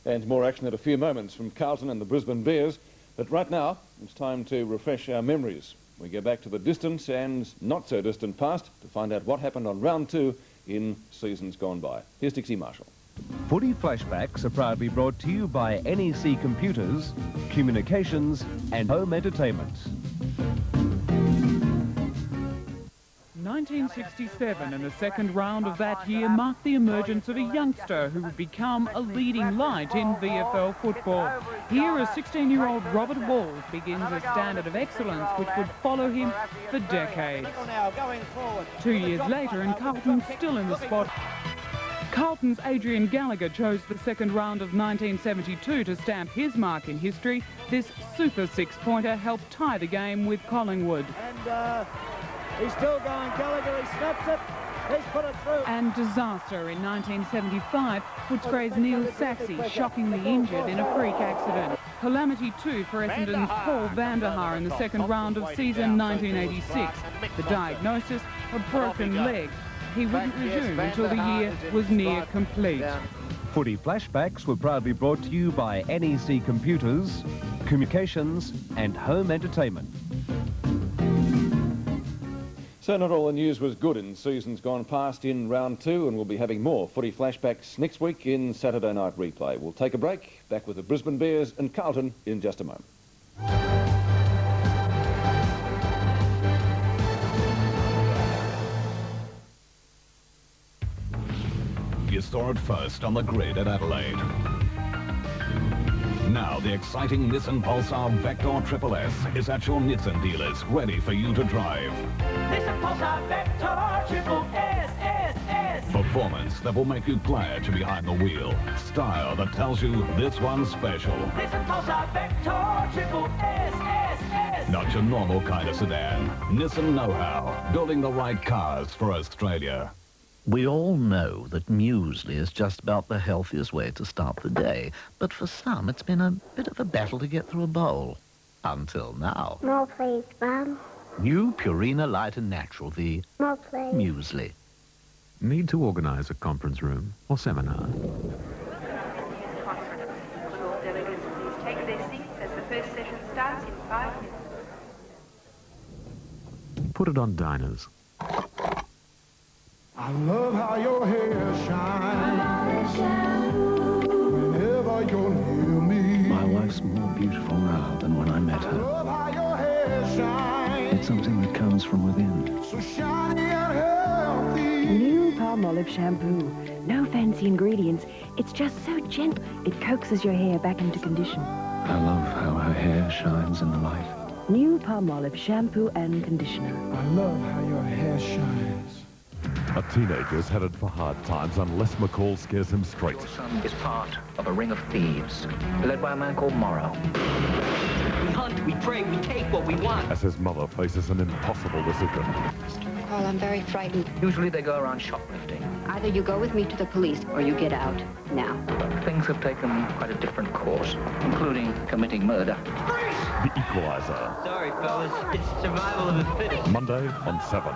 And more action at a few moments from Carlton and the Brisbane Bears. But right now, it's time to refresh our memories. We go back to the distant and not so distant past to find out what happened on round 2 in seasons gone by. Here's Dixie Marshall. Footy Flashbacks are proudly brought to you by NEC Computers, Communications and Home Entertainment. 1967 and the second round of that year marked the emergence of a youngster who would become a leading light in VFL football. Here, a 16-year-old Robert Walls begins a standard of excellence which would follow him for decades. 2 years later, and Carlton's still in the spot. Carlton's Adrian Gallagher chose the second round of 1972 to stamp his mark in history. This super 6-pointer helped tie the game with Collingwood. And he's still going, Gallagher, he snaps it, he's put it through. And disaster in 1975, Footscray's Neil Saxey shockingly injured in a freak accident. Calamity too for Essendon's Paul Vanderhaar in the second round of season 1986. The diagnosis, a broken leg. He wouldn't resume until the year was near complete. Footy Flashbacks were proudly brought to you by NEC Computers, Communications and Home Entertainment. So not all the news was good in seasons gone past in round 2, and we'll be having more Footy Flashbacks next week in Saturday Night Replay. We'll take a break, back with the Brisbane Bears and Carlton in just a moment. You saw it first on the grid at Adelaide. Now the exciting Nissan Pulsar Vector Triple S is at your Nissan dealers, ready for you to drive. Nissan Pulsar Vector Triple S. Performance that will make you glad to be behind the wheel. Style that tells you this one's special. Nissan Pulsar Vector Triple S. Not your normal kind of sedan. Nissan know-how, building the right cars for Australia. We all know that muesli is just about the healthiest way to start the day, but for some it's been a bit of a battle to get through a bowl. Until now. More please, Mum. New Purina Light and Natural, the More please. muesli. Need to organise a conference room or seminar? Could all delegates please take their seats as the first session starts in 5 minutes. Put it on diners. I love how your hair shines whenever you're near me. My wife's more beautiful now than when I met her. I love how your hair shines. It's something that comes from within. So shiny and healthy. New Palmolive shampoo. No fancy ingredients. It's just so gentle. It coaxes your hair back into condition. I love how her hair shines in the light. New Palmolive shampoo and conditioner. I love how your hair shines. A teenager's headed for hard times unless McCall scares him straight. Your son is part of a ring of thieves, led by a man called Morrow. We hunt, we pray, we take what we want. As his mother faces an impossible decision. Paul, I'm very frightened. Usually they go around shoplifting. Either you go with me to the police or you get out now. But things have taken quite a different course, including committing murder. The Equalizer. Sorry, fellas. It's survival of the fittest. Monday on 7.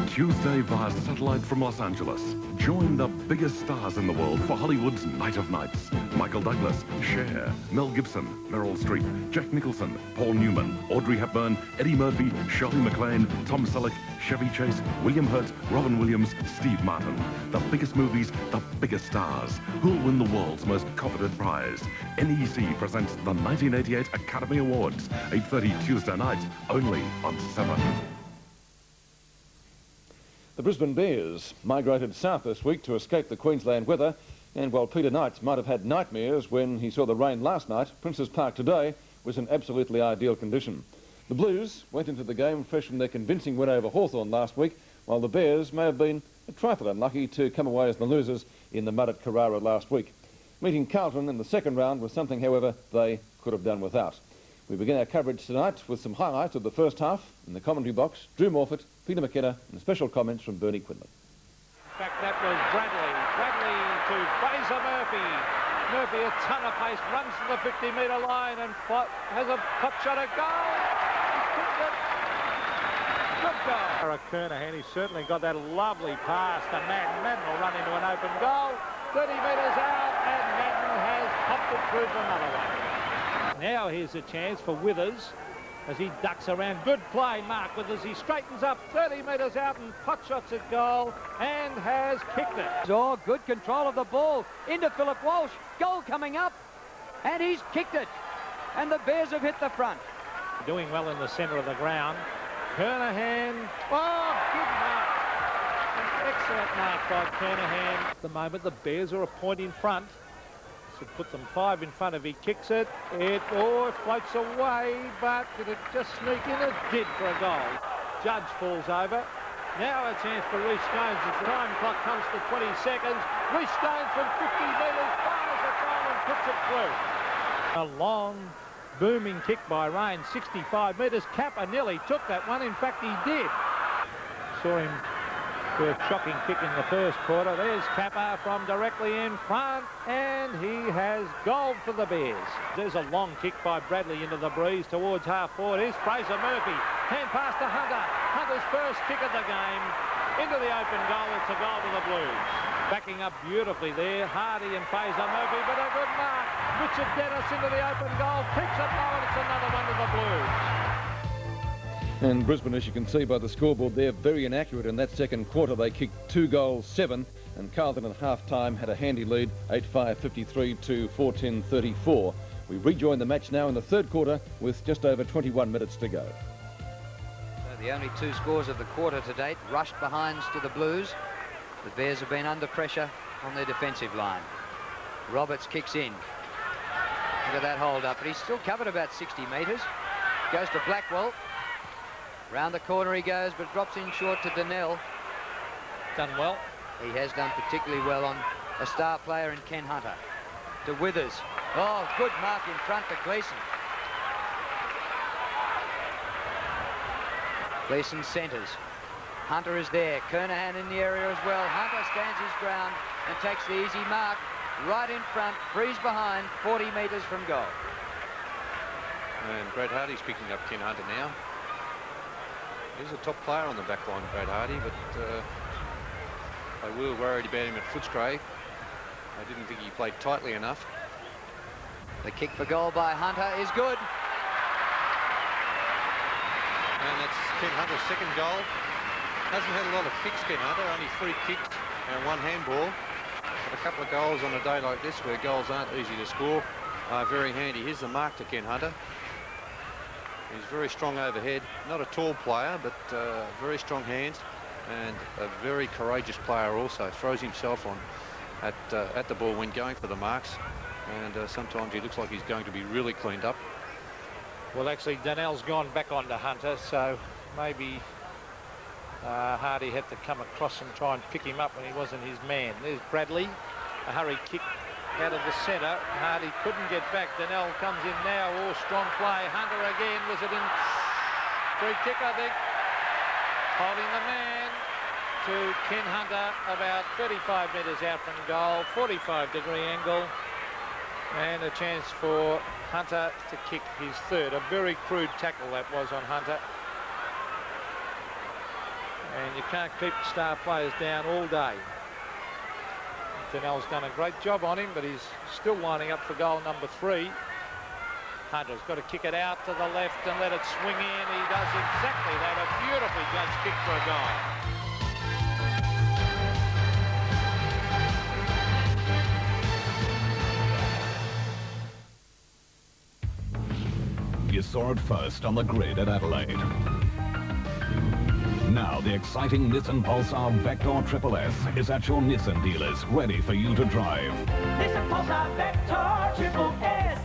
Tuesday via satellite from Los Angeles. Join the biggest stars in the world for Hollywood's Night of Nights. Michael Douglas, Cher, Mel Gibson, Meryl Streep, Jack Nicholson, Paul Newman, Audrey Hepburn, Eddie Murphy, Shirley MacLaine, Tom Selleck, Chevy Chase, William Hurt, Robin Williams, Steve Martin. The biggest movies, the biggest stars. Who'll win the world's most coveted prize? NEC presents the 1988 Academy Awards. 8:30 Tuesday night, only on 7. The Brisbane Bears migrated south this week to escape the Queensland weather, and while Peter Knight might have had nightmares when he saw the rain last night, Princes Park today was in absolutely ideal condition. The Blues went into the game fresh from their convincing win over Hawthorn last week, while the Bears may have been a trifle unlucky to come away as the losers in the mud at Carrara last week. Meeting Carlton in the second round was something, however, they could have done without. We begin our coverage tonight with some highlights of the first half. In the commentary box, Drew Morfitt, Peter McKenna, and special comments from Bernie Quinlan. In fact, that was Bradley. Bradley to Fraser Murphy. Murphy, a ton of pace, runs to the 50-metre line and has a pot shot at goal. Good goal. Kernahan, he's certainly got that lovely pass to Madden. Madden will run into an open goal. 30 metres out, and Madden has popped it through for another one. Now here's a chance for Withers as he ducks around. Good play, Mark Withers. He straightens up 30 metres out and pot shots at goal and has kicked it. Oh, good control of the ball into Philip Walsh. Goal coming up, and he's kicked it. And the Bears have hit the front. Doing well in the centre of the ground. Kernahan. Oh, good mark. An excellent mark by Kernahan. At the moment, the Bears are a point in front. Put them 5 in front if he kicks it. It floats away, but did it just sneak in? It did for a goal. Judge falls over. Now a chance for Reece Jones as the time clock comes to 20 seconds. Reece Jones from 50 metres fires the goal and puts it through. A long, booming kick by Rain, 65 metres. Kappa nearly took that one. In fact, he did. Saw him do a shocking kick in the first quarter. There's Kappa from directly in front, and he has goal for the Bears. There's a long kick by Bradley into the breeze towards half forward. Here's Fraser Murphy. Hand pass to Hunter. Hunter's first kick of the game. Into the open goal. It's a goal to the Blues. Backing up beautifully there. Hardy and Fraser Murphy, but a good mark. Richard Dennis into the open goal. Kicks it low, and it's another one to the Blues. And Brisbane, as you can see by the scoreboard, they're very inaccurate in that second quarter. They kicked 2 goals, 7, and Carlton at half-time had a handy lead, 8-5-53 to 4-10-34. We rejoin the match now in the third quarter with just over 21 minutes to go. So the only 2 scores of the quarter to date, rushed behinds to the Blues. The Bears have been under pressure on their defensive line. Roberts kicks in. Look at that hold up, but he's still covered about 60 metres. Goes to Blackwell. Round the corner he goes, but drops in short to Donnell. Done well. He has done particularly well on a star player in Ken Hunter. To Withers. Oh, good mark in front to Gleeson. Gleeson centres. Hunter is there. Kernahan in the area as well. Hunter stands his ground and takes the easy mark. Right in front, freeze behind, 40 metres from goal. And Brad Hardy's picking up Ken Hunter now. He's a top player on the back line, Brad Hardy, but they were worried about him at Footscray. I didn't think he played tightly enough. The kick for goal by Hunter is good. And that's Ken Hunter's second goal. Hasn't had a lot of kicks, Ken Hunter, only 3 kicks and 1 handball. But a couple of goals on a day like this where goals aren't easy to score are very handy. Here's the mark to Ken Hunter. He's very strong overhead, not a tall player, but very strong hands and a very courageous player also. Throws himself on at the ball when going for the marks, and sometimes he looks like he's going to be really cleaned up. Well, actually, Donnell's gone back onto Hunter, so maybe Hardy had to come across and try and pick him up when he wasn't his man. There's Bradley, a hurry kick out of the centre. Hardy couldn't get back. Donnell comes in now. All strong play. Hunter again. Was it in free kick, I think? Holding the man to Ken Hunter about 35 metres out from goal, 45-degree angle, and a chance for Hunter to kick his third. A very crude tackle that was on Hunter. And you can't keep star players down all day. Donnell's done a great job on him, but he's still lining up for goal number 3. Hunter's got to kick it out to the left and let it swing in. He does exactly that. A beautifully judged kick for a goal. You saw it first on the grid at Adelaide. Now the exciting Nissan Pulsar Vector Triple S is at your Nissan dealers, ready for you to drive. Nissan Pulsar Vector Triple S.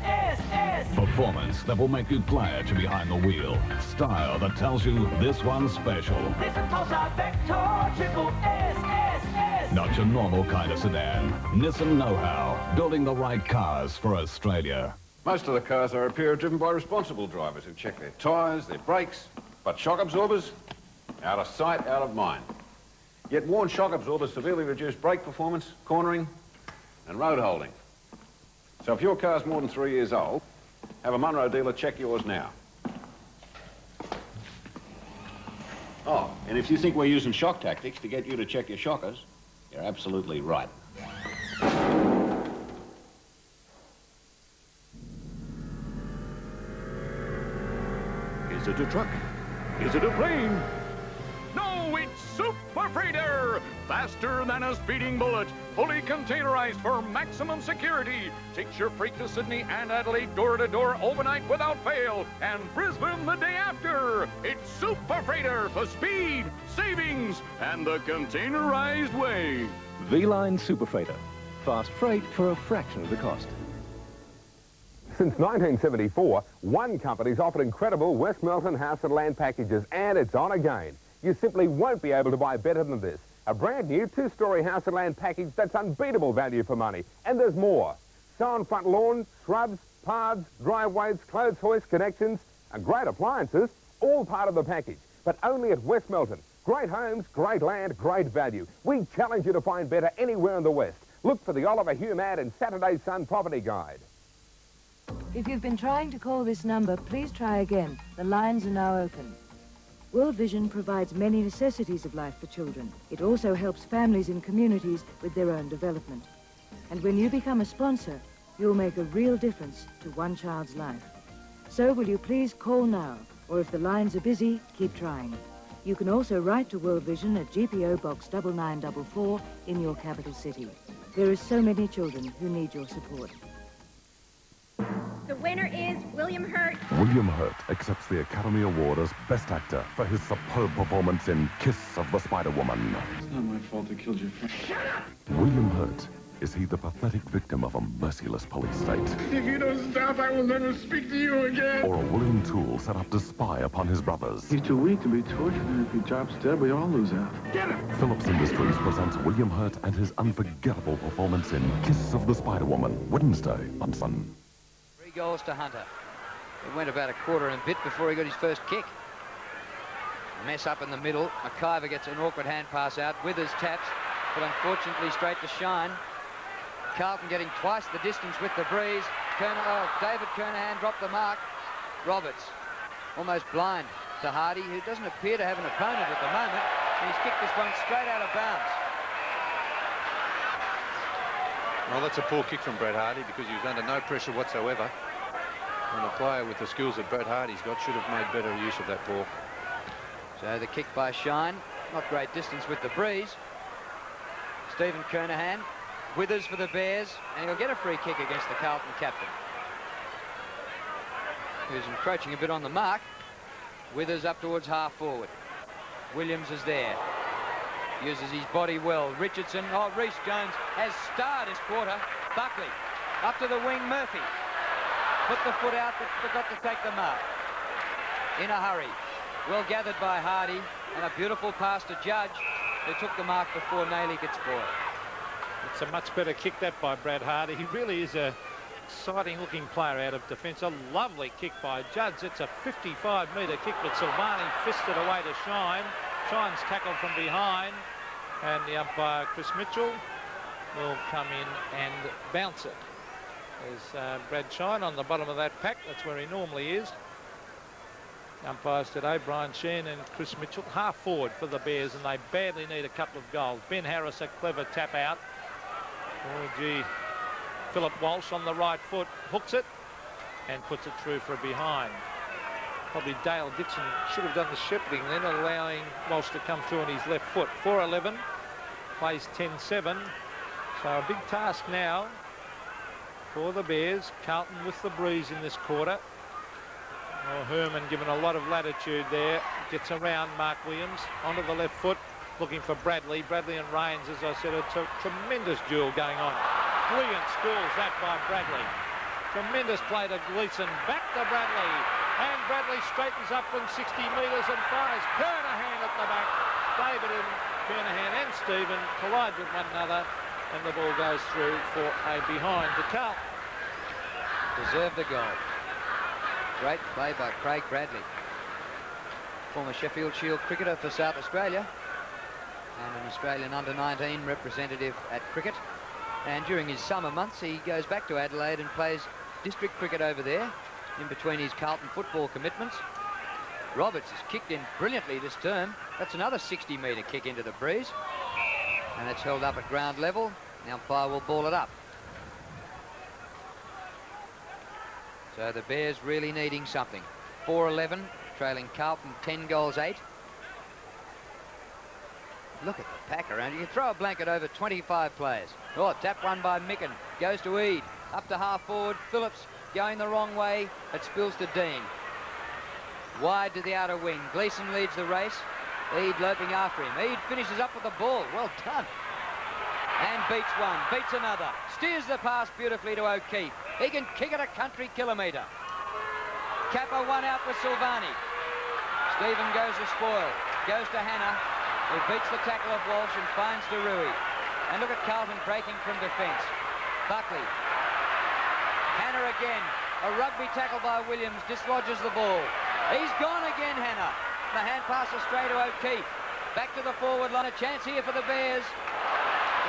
Performance that will make you glad to be behind the wheel. Style that tells you this one's special. Nissan Pulsar Vector Triple S. Not your normal kind of sedan. Nissan know-how, building the right cars for Australia. Most of the cars I repair are driven by responsible drivers who check their tyres, their brakes, but shock absorbers, out of sight, out of mind. Yet worn shock absorbers severely reduce brake performance, cornering, and road holding. So if your car's more than 3 years old, have a Munro dealer check yours now. Oh, and if you think we're using shock tactics to get you to check your shockers, you're absolutely right. Is it a truck? Is it a plane? No, it's Super Freighter! Faster than a speeding bullet. Fully containerized for maximum security. Takes your freight to Sydney and Adelaide door to door overnight without fail. And Brisbane the day after. It's Super Freighter for speed, savings, and the containerized way. V-Line Super Freighter. Fast freight for a fraction of the cost. Since 1974, one company's offered incredible West Melton house and land packages, and it's on again. You simply won't be able to buy better than this. A brand new 2-storey house and land package that's unbeatable value for money. And there's more. Sown front lawn, shrubs, paths, driveways, clothes hoist connections, and great appliances, all part of the package. But only at West Melton. Great homes, great land, great value. We challenge you to find better anywhere in the West. Look for the Oliver Hume ad in Saturday's Sun Property Guide. If you've been trying to call this number, please try again. The lines are now open. World Vision provides many necessities of life for children. It also helps families and communities with their own development. And when you become a sponsor, you'll make a real difference to one child's life. So will you please call now, or if the lines are busy, keep trying. You can also write to World Vision at GPO Box 9944 in your capital city. There are so many children who need your support. The winner is William Hurt. William Hurt accepts the Academy Award as Best Actor for his superb performance in Kiss of the Spider-Woman. It's not my fault I killed your friend. Shut up! William Hurt. Is he the pathetic victim of a merciless police state? If you don't stop, I will never speak to you again. Or a willing tool set up to spy upon his brothers? He's too weak to be tortured, and if he drops dead, we all lose out. Get him! Phillips Industries presents William Hurt and his unforgettable performance in Kiss of the Spider-Woman, Wednesday on Sun. 3 goals to Hunter. It went about a quarter and a bit before he got his first kick. Mess up in the middle. McIver gets an awkward hand pass out. Withers taps, but unfortunately straight to Shine. Carlton getting twice the distance with the breeze. David Kernahan dropped the mark. Roberts almost blind to Hardy, who doesn't appear to have an opponent at the moment. And he's kicked this one straight out of bounds. Well, that's a poor kick from Brett Hardy because he was under no pressure whatsoever. And a player with the skills that Brett Hardy's got should have made better use of that ball. So the kick by Shine. Not great distance with the breeze. Stephen Kernahan. Withers for the Bears, and he'll get a free kick against the Carlton captain, who's encroaching a bit on the mark. Withers up towards half forward. Williams is there. Uses his body well. Richardson. Oh, Reece Jones has starred his quarter. Buckley up to the wing. Murphy put the foot out, but forgot to take the mark. In a hurry. Well gathered by Hardy, and a beautiful pass to Judge, who took the mark before Nayley gets caught. It's a much better kick that by Brad Hardy. He really is a exciting looking player out of defence. A lovely kick by Judge. It's a 55-metre kick, but Silvani fisted away to Shine. Shine's tackled from behind, and the umpire, Chris Mitchell, will come in and bounce it. There's Brad Shine on the bottom of that pack. That's where he normally is. Umpires today, Brian Sheehan and Chris Mitchell, half forward for the Bears, and they badly need a couple of goals. Ben Harris, a clever tap out. Oh, gee. Philip Walsh on the right foot hooks it and puts it through for a behind. Probably Dale Dixon should have done the shepherding then, allowing Walsh to come through on his left foot. 4-11, plays 10-7. So a big task now for the Bears. Carlton with the breeze in this quarter. Oh, Herman given a lot of latitude there. Gets around Mark Williams onto the left foot, looking for Bradley. Bradley and Rains, as I said, a tremendous duel going on. Brilliant schools that by Bradley. Tremendous play to Gleeson. Back to Bradley. And Bradley straightens up from 60 metres and fires. Kernahan at the back. David and Kernahan and Stephen collide with one another, and the ball goes through for a behind to Carlton. Deserved the goal. Great play by Craig Bradley, former Sheffield Shield cricketer for South Australia and an Australian under-19 representative at cricket. And during his summer months, he goes back to Adelaide and plays district cricket over there in between his Carlton football commitments. Roberts has kicked in brilliantly this term. That's another 60-metre kick into the breeze. And it's held up at ground level. The umpire will ball it up. So the Bears really needing something. 4-11, trailing Carlton 10-8. Look at the pack around. You can throw a blanket over 25 players. Oh, tap one by Micken. Goes to Eade. Up to half forward. Phillips going the wrong way. It spills to Dean. Wide to the outer wing. Gleeson leads the race. Eade loping after him. Eade finishes up with the ball. Well done. And beats one. Beats another. Steers the pass beautifully to O'Keefe. He can kick it a country kilometre. Kappa one out with Silvani. Stephen goes to spoil. Goes to Hannah, who beats the tackle of Walsh and finds DeRuy. And look at Carlton breaking from defence. Buckley. Hannah again. A rugby tackle by Williams dislodges the ball. He's gone again, Hannah. The hand pass astray to O'Keefe. Back to the forward line. A chance here for the Bears.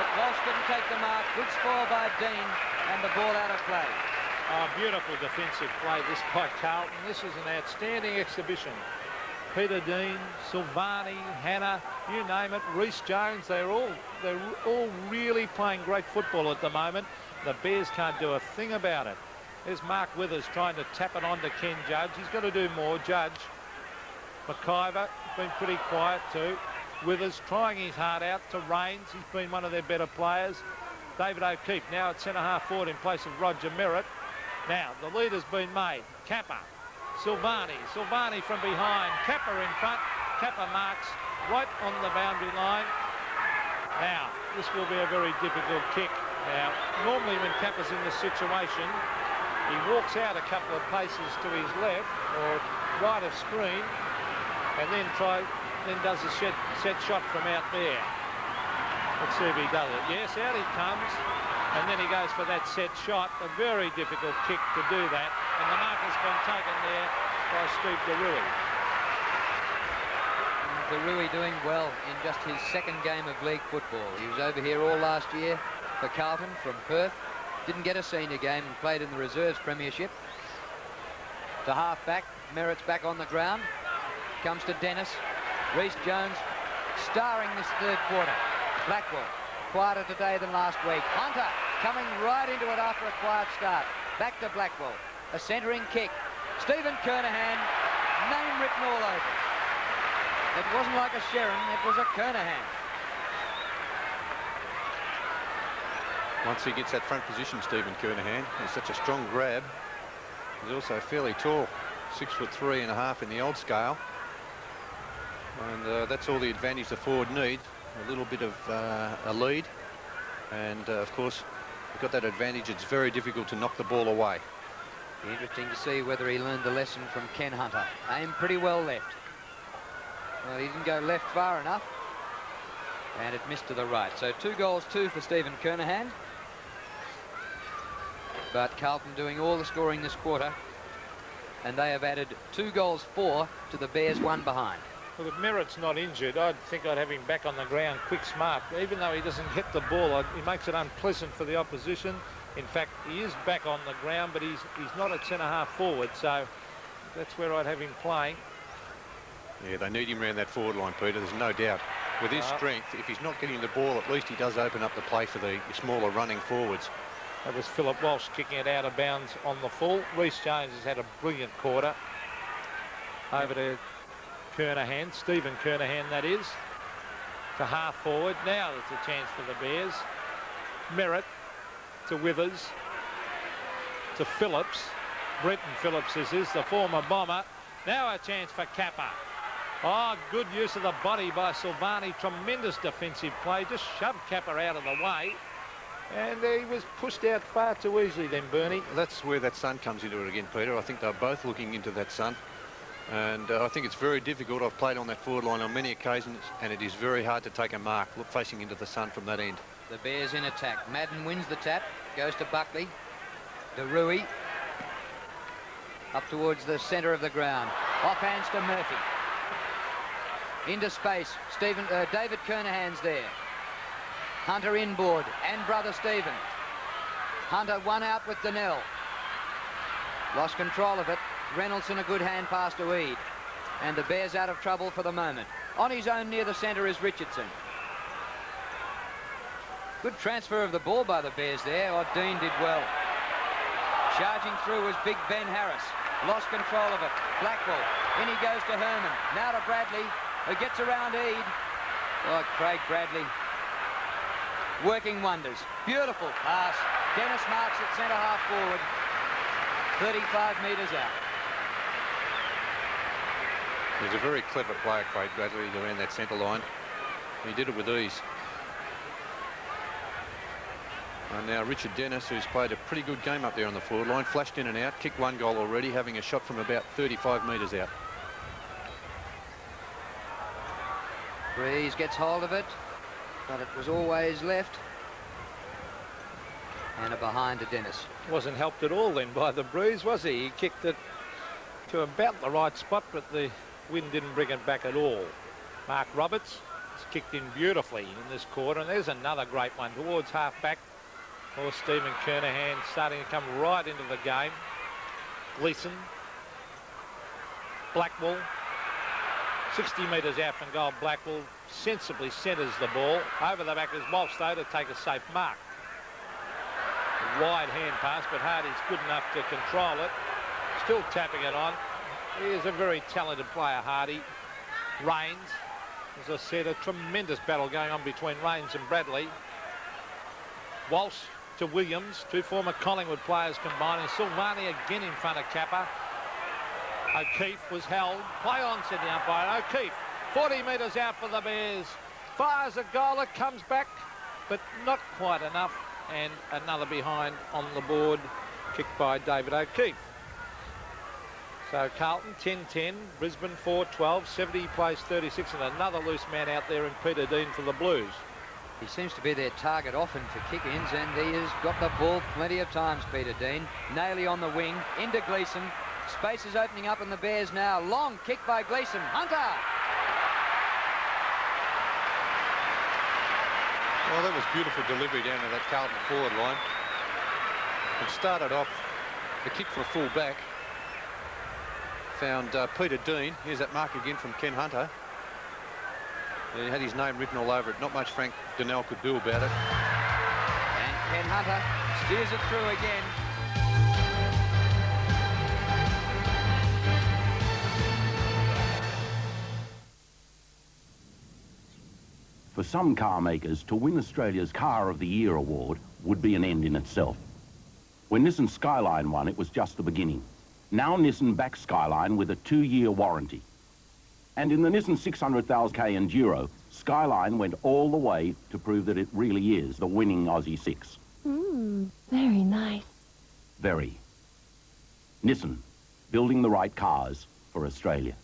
But Walsh didn't take the mark. Good spoil by Dean. And the ball out of play. Oh, beautiful defensive play this by Carlton. This is an outstanding exhibition. Peter Dean, Silvani, Hannah, you name it, Reece Jones, they're all really playing great football at the moment. The Bears can't do a thing about it. There's Mark Withers trying to tap it on to Ken Judge. He's got to do more. Judge. McIver, been pretty quiet too. Withers trying his heart out to Rains. He's been one of their better players. David O'Keefe now at centre-half forward in place of Roger Merritt. Now, the lead has been made. Kappa, Silvani from behind. Kappa in front. Kappa marks right on the boundary line. Now, this will be a very difficult kick. Now, normally when Kappa's in this situation, he walks out a couple of paces to his left or right of screen and then does a set shot from out there. Let's see if he does it. Yes, out he comes. And then he goes for that set shot. A very difficult kick to do that. And the mark has been taken there by Steve DeRuy. DeRuy doing well in just his second game of league football. He was over here all last year for Carlton from Perth. Didn't get a senior game and played in the reserves premiership. To half back. Merritt's back on the ground. Comes to Dennis. Reece Jones starring this third quarter. Blackwell, quieter today than last week. Hunter coming right into it after a quiet start. Back to Blackwell. A centering kick. Stephen Kernahan, name written all over. It wasn't like a Sherrin, it was a Kernahan. Once he gets that front position, Stephen Kernahan, he's such a strong grab. He's also fairly tall, 6'3.5" in the old scale. And that's all the advantage the forward needs. A little bit of a lead, and of course you've got that advantage. It's very difficult to knock the ball away. Interesting to see whether he learned the lesson from Ken Hunter. Aimed pretty well left. Well, he didn't go left far enough, and it missed to the right. So 2-2 for Stephen Kernahan, but Carlton doing all the scoring this quarter, and they have added 2-4 to the Bears' 1 behind. Well, if Merritt's not injured, I'd think I'd have him back on the ground, quick, smart. Even though he doesn't hit the ball, he makes it unpleasant for the opposition. In fact, he is back on the ground, but he's not at centre-half forward, so that's where I'd have him playing. Yeah, they need him around that forward line, Peter, there's no doubt. With his strength, if he's not getting the ball, at least he does open up the play for the smaller running forwards. That was Philip Walsh kicking it out of bounds on the full. Rhys Jones has had a brilliant quarter. Over to Kernahan, Stephen Kernahan that is, to half forward. Now there's a chance for the Bears. Merritt to Withers, to Phillips. Brenton Phillips this is, the former Bomber. Now a chance for Kappa. Oh, good use of the body by Silvani. Tremendous defensive play. Just shoved Kappa out of the way. And he was pushed out far too easily then, Bernie. That's where that sun comes into it again, Peter. I think they're both looking into that sun. And I think it's very difficult. I've played on that forward line on many occasions, and it is very hard to take a mark facing into the sun from that end. The Bears in attack. Madden wins the tap, goes to Buckley, to Rui, up towards the centre of the ground. Offhands to Murphy. Into space. David Kernahan's there. Hunter inboard and brother Stephen. Hunter one out with Donnell. Lost control of it. Reynolds in a good hand pass to Eade. And the Bears out of trouble for the moment. On his own near the centre is Richardson. Good transfer of the ball by the Bears there. Oh, Dean did well. Charging through was Big Ben Harris. Lost control of it. Blackwell. In he goes to Herman. Now to Bradley, who gets around Eade. Oh, Craig Bradley. Working wonders. Beautiful pass. Dennis marks at centre-half forward. 35 metres out. He's a very clever player, Craig Bradley, around that centre line. He did it with ease. And now Richard Dennis, who's played a pretty good game up there on the forward line, flashed in and out, kicked one goal already, having a shot from about 35 metres out. Breeze gets hold of it, but it was always left. And a behind to Dennis. Wasn't helped at all then by the Breeze, was he? He kicked it to about the right spot, but the wind didn't bring it back at all. Mark Roberts has kicked in beautifully in this quarter, and there's another great one towards half-back. Or Stephen Kernahan starting to come right into the game. Gleeson. Blackwell. 60 metres out from goal. Blackwell sensibly centres the ball. Over the back is Walsh, though, to take a safe mark. A wide hand pass, but Hardy's good enough to control it. Still tapping it on. He is a very talented player, Hardy. Rains. As I said, a tremendous battle going on between Rains and Bradley. Walsh to Williams, two former Collingwood players combining. Silvani again in front of Kappa. O'Keefe was held. Play on, said the umpire. O'Keefe, 40 metres out for the Bears. Fires a goal, it comes back, but not quite enough. And another behind on the board, kicked by David O'Keefe. So Carlton 10-10, Brisbane 4-12, 70 plays 36, and another loose man out there in Peter Dean for the Blues. He seems to be their target often for kick-ins, and he has got the ball plenty of times, Peter Dean. Nailey on the wing, into Gleeson. Space is opening up in the Bears now. Long kick by Gleeson. Hunter! Well, that was beautiful delivery down to that Carlton forward line. It started off the kick for a full back. Found Peter Dean. Here's that mark again from Ken Hunter. He had his name written all over it. Not much Frank Donnell could do about it. And Ken Hunter steers it through again. For some car makers, to win Australia's Car of the Year award would be an end in itself. When Nissan Skyline won, it was just the beginning. Now Nissan backs Skyline with a 2-year warranty. And in the Nissan 600,000K Enduro, Skyline went all the way to prove that it really is the winning Aussie 6. Very nice. Very. Nissan, building the right cars for Australia.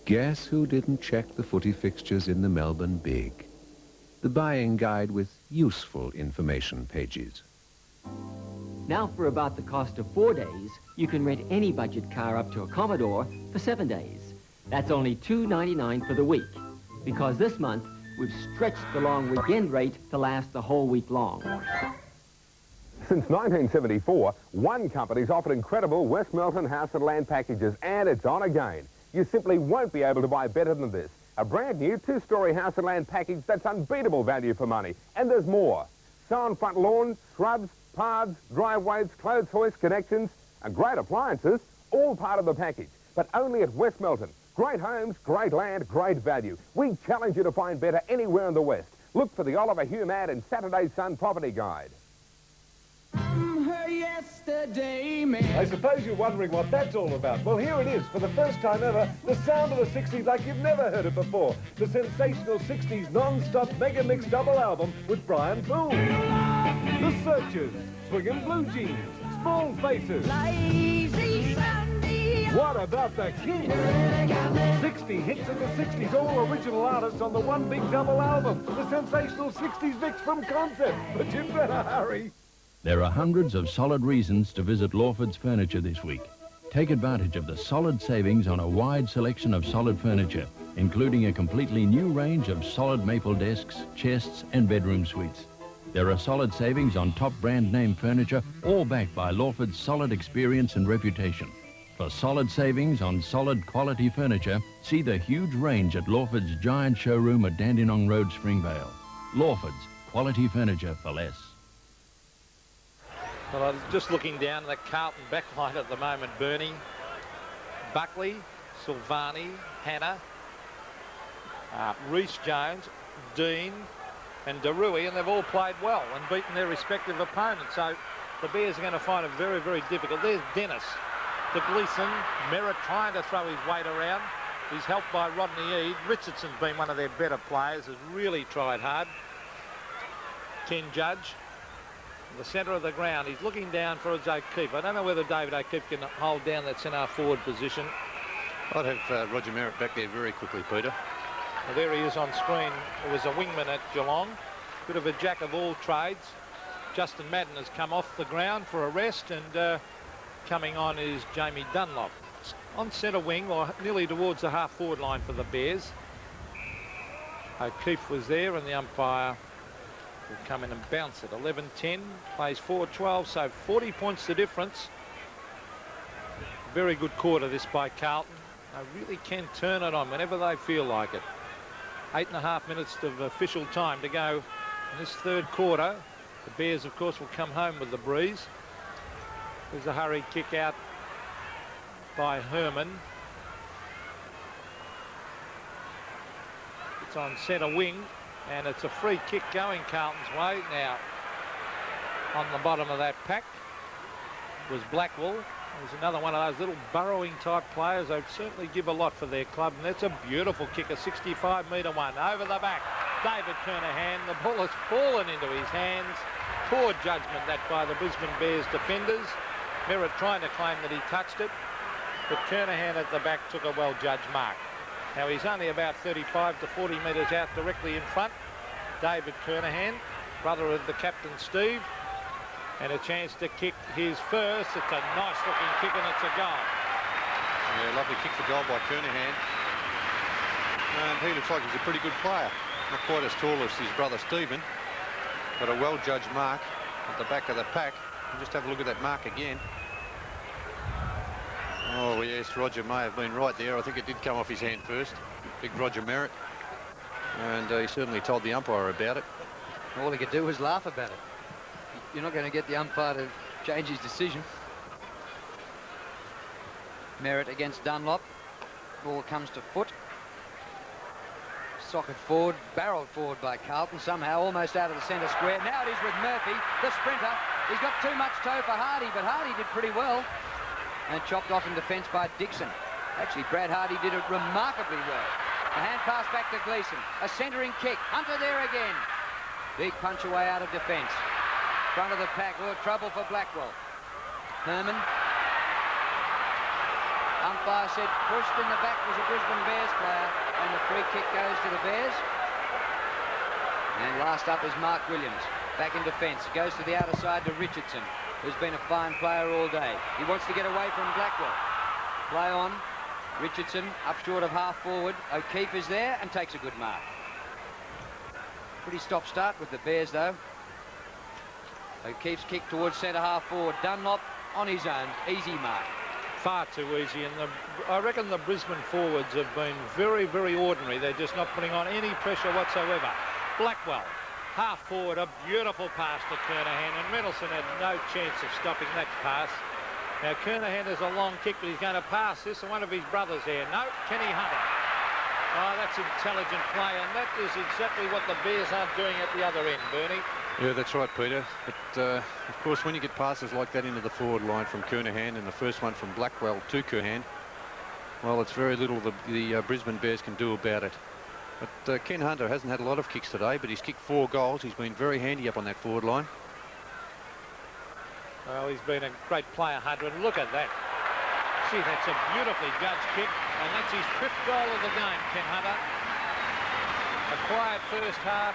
Guess who didn't check the footy fixtures in the Melbourne Big? The buying guide with useful information pages. Now for about the cost of 4 days, you can rent any budget car up to a Commodore for 7 days. That's only $2.99 for the week, because this month we've stretched the long weekend rate to last the whole week long. Since 1974, one company's offered incredible West Melton house and land packages, and it's on again. You simply won't be able to buy better than this. A brand new 2-storey house and land package that's unbeatable value for money. And there's more. Sown front lawn, shrubs, paths, driveways, clothes hoist connections, and great appliances, all part of the package. But only at West Melton. Great homes, great land, great value. We challenge you to find better anywhere in the West. Look for the Oliver Hume ad in Saturday's Sun Property Guide. I suppose you're wondering what that's all about. Well, here it is, for the first time ever, the sound of the 60s like you've never heard it before. The sensational 60s non-stop mega mix double album with Brian Poole. The Searchers, Swingin' Blue Jeans, Small Faces. Lazy Sunday. What about the Kids? 60 hits of the 60s, all original artists on the one big double album. The sensational 60s mix from Concept. But you better hurry. There are hundreds of solid reasons to visit Lawford's Furniture this week. Take advantage of the solid savings on a wide selection of solid furniture, including a completely new range of solid maple desks, chests and bedroom suites. There are solid savings on top brand name furniture, all backed by Lawford's solid experience and reputation. For solid savings on solid quality furniture, see the huge range at Lawford's giant showroom at Dandenong Road, Springvale. Lawford's, quality furniture for less. Well, I was just looking down the Carlton backline at the moment, Bernie. Buckley, Silvani, Hanna, Rhys Jones, Dean and Darui, and they've all played well and beaten their respective opponents. So the Bears are going to find it very, very difficult. There's Dennis to Gleeson. Merritt trying to throw his weight around. He's helped by Rodney Eade. Richardson's been one of their better players, has really tried hard. Ken Judge. In the centre of the ground, he's looking down for O'Keefe. I don't know whether David O'Keefe can hold down that centre forward position. I'd have Roger Merritt back there very quickly, Peter. Well, there he is on screen. It was a wingman at Geelong. Bit of a jack of all trades. Justin Madden has come off the ground for a rest, and coming on is Jamie Dunlop. On centre wing, or nearly towards the half-forward line for the Bears. O'Keefe was there, and the umpire will come in and bounce it. 11-10, plays 4-12, so 40 points the difference. Very good quarter this by Carlton. They really can turn it on whenever they feel like it. 8.5 minutes of official time to go in this third quarter. The Bears, of course, will come home with the breeze. There's a hurried kick out by Herman. It's on centre wing. And it's a free kick going Carlton's way. Now, on the bottom of that pack was Blackwell. There's another one of those little burrowing type players. They'd certainly give a lot for their club. And that's a beautiful kick, a 65-metre one. Over the back, David Kernahan. The ball has fallen into his hands. Poor judgment that by the Brisbane Bears defenders. Merritt trying to claim that he touched it. But Kernahan at the back took a well-judged mark. Now he's only about 35 to 40 metres out directly in front. David Kernahan, brother of the captain Steve, and a chance to kick his first. It's a nice looking kick and it's a goal. Yeah, lovely kick for goal by Kernahan. And he looks like he's a pretty good player. Not quite as tall as his brother Stephen, but a well-judged mark at the back of the pack. And just have a look at that mark again. Oh, yes, Roger may have been right there. I think it did come off his hand first. Big Roger Merritt. And he certainly told the umpire about it. All he could do was laugh about it. You're not going to get the umpire to change his decision. Merritt against Dunlop. Ball comes to foot. Socket forward, barreled forward by Carlton, somehow almost out of the centre square. Now it is with Murphy, the sprinter. He's got too much toe for Hardy, but Hardy did pretty well. And chopped off in defence by Dixon. Actually, Brad Hardy did it remarkably well. A hand pass back to Gleeson. A centering kick. Hunter there again. Big punch away out of defence. Front of the pack. Oh, trouble for Blackwell. Herman. Umpire said pushed in the back was a Brisbane Bears player. And the free kick goes to the Bears. And last up is Mark Williams. Back in defence. Goes to the outer side to Richardson, who's been a fine player all day. He wants to get away from Blackwell. Play on. Richardson up short of half forward. O'Keefe is there and takes a good mark. Pretty stop-start with the Bears, though. O'Keefe's kick towards centre half forward. Dunlop on his own. Easy mark. Far too easy, and I reckon the Brisbane forwards have been very, very ordinary. They're just not putting on any pressure whatsoever. Blackwell, half forward, a beautiful pass to Kernahan, and Mendelsohn had no chance of stopping that pass. Now Kernahan has a long kick, but he's going to pass this, and one of his brothers here. No, Kenny Hunter. Oh, that's intelligent play, and that is exactly what the Bears aren't doing at the other end, Bernie. Yeah, that's right, Peter. But, of course, when you get passes like that into the forward line from Kernahan and the first one from Blackwell to Kernahan, well, it's very little the Brisbane Bears can do about it. But Ken Hunter hasn't had a lot of kicks today, but he's kicked 4 goals. He's been very handy up on that forward line. Well, he's been a great player, Hunter, and look at that. See, that's a beautifully judged kick, and that's his 5th goal of the game, Ken Hunter. A quiet first half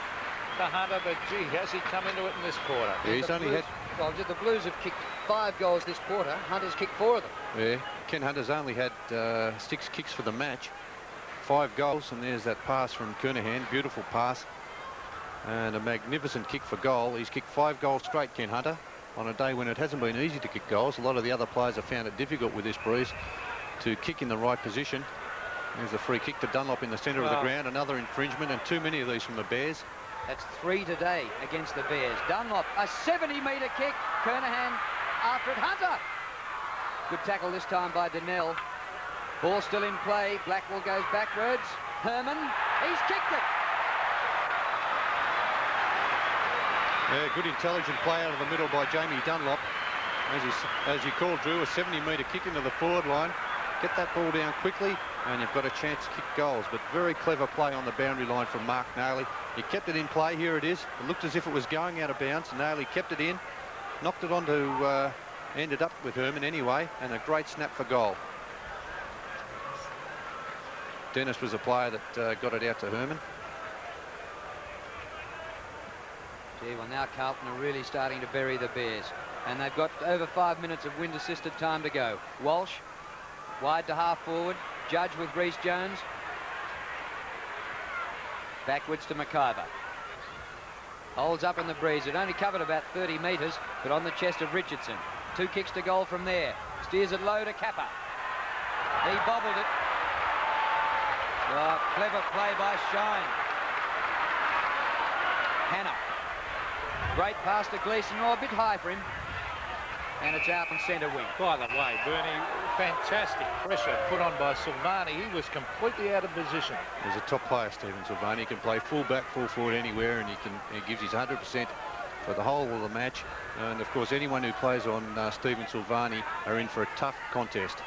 to Hunter, but gee, has he come into it in this quarter? Yeah, he's only had... Well, the Blues have kicked 5 goals this quarter. Hunter's kicked 4 of them. Yeah, Ken Hunter's only had 6 kicks for the match. 5 goals, and there's that pass from Kernahan. Beautiful pass. And a magnificent kick for goal. He's kicked 5 goals straight, Ken Hunter, on a day when it hasn't been easy to kick goals. A lot of the other players have found it difficult with this breeze to kick in the right position. There's a free kick to Dunlop in the centre of the ground. Another infringement, and too many of these from the Bears. That's 3 today against the Bears. Dunlop, a 70-metre kick. Kernahan after it. Hunter! Good tackle this time by Donnell. Ball still in play. Blackwell goes backwards. Herman, he's kicked it. Yeah, good intelligent play out of the middle by Jamie Dunlop. As you called, Drew, a 70-metre kick into the forward line. Get that ball down quickly, and you've got a chance to kick goals. But very clever play on the boundary line from Mark Nailey. He kept it in play. Here it is. It looked as if it was going out of bounds. Nailey kept it in, knocked it onto, ended up with Herman anyway, and a great snap for goal. Dennis was a player that got it out to Herman. Gee, well, now Carlton are really starting to bury the Bears. And they've got over 5 minutes of wind-assisted time to go. Walsh, wide to half forward. Judge with Rhys Jones. Backwards to McIver. Holds up in the breeze. It only covered about 30 metres, but on the chest of Richardson. 2 kicks to goal from there. Steers it low to Kappa. He bobbled it. Oh, clever play by Shine. Hannah. Great pass to Gleeson. Oh, a bit high for him. And it's out in centre wing. By the way, Bernie, fantastic pressure put on by Silvani. He was completely out of position. He's a top player, Stephen Silvani. He can play full back, full forward anywhere, and he gives his 100% for the whole of the match. And, of course, anyone who plays on Stephen Silvani are in for a tough contest.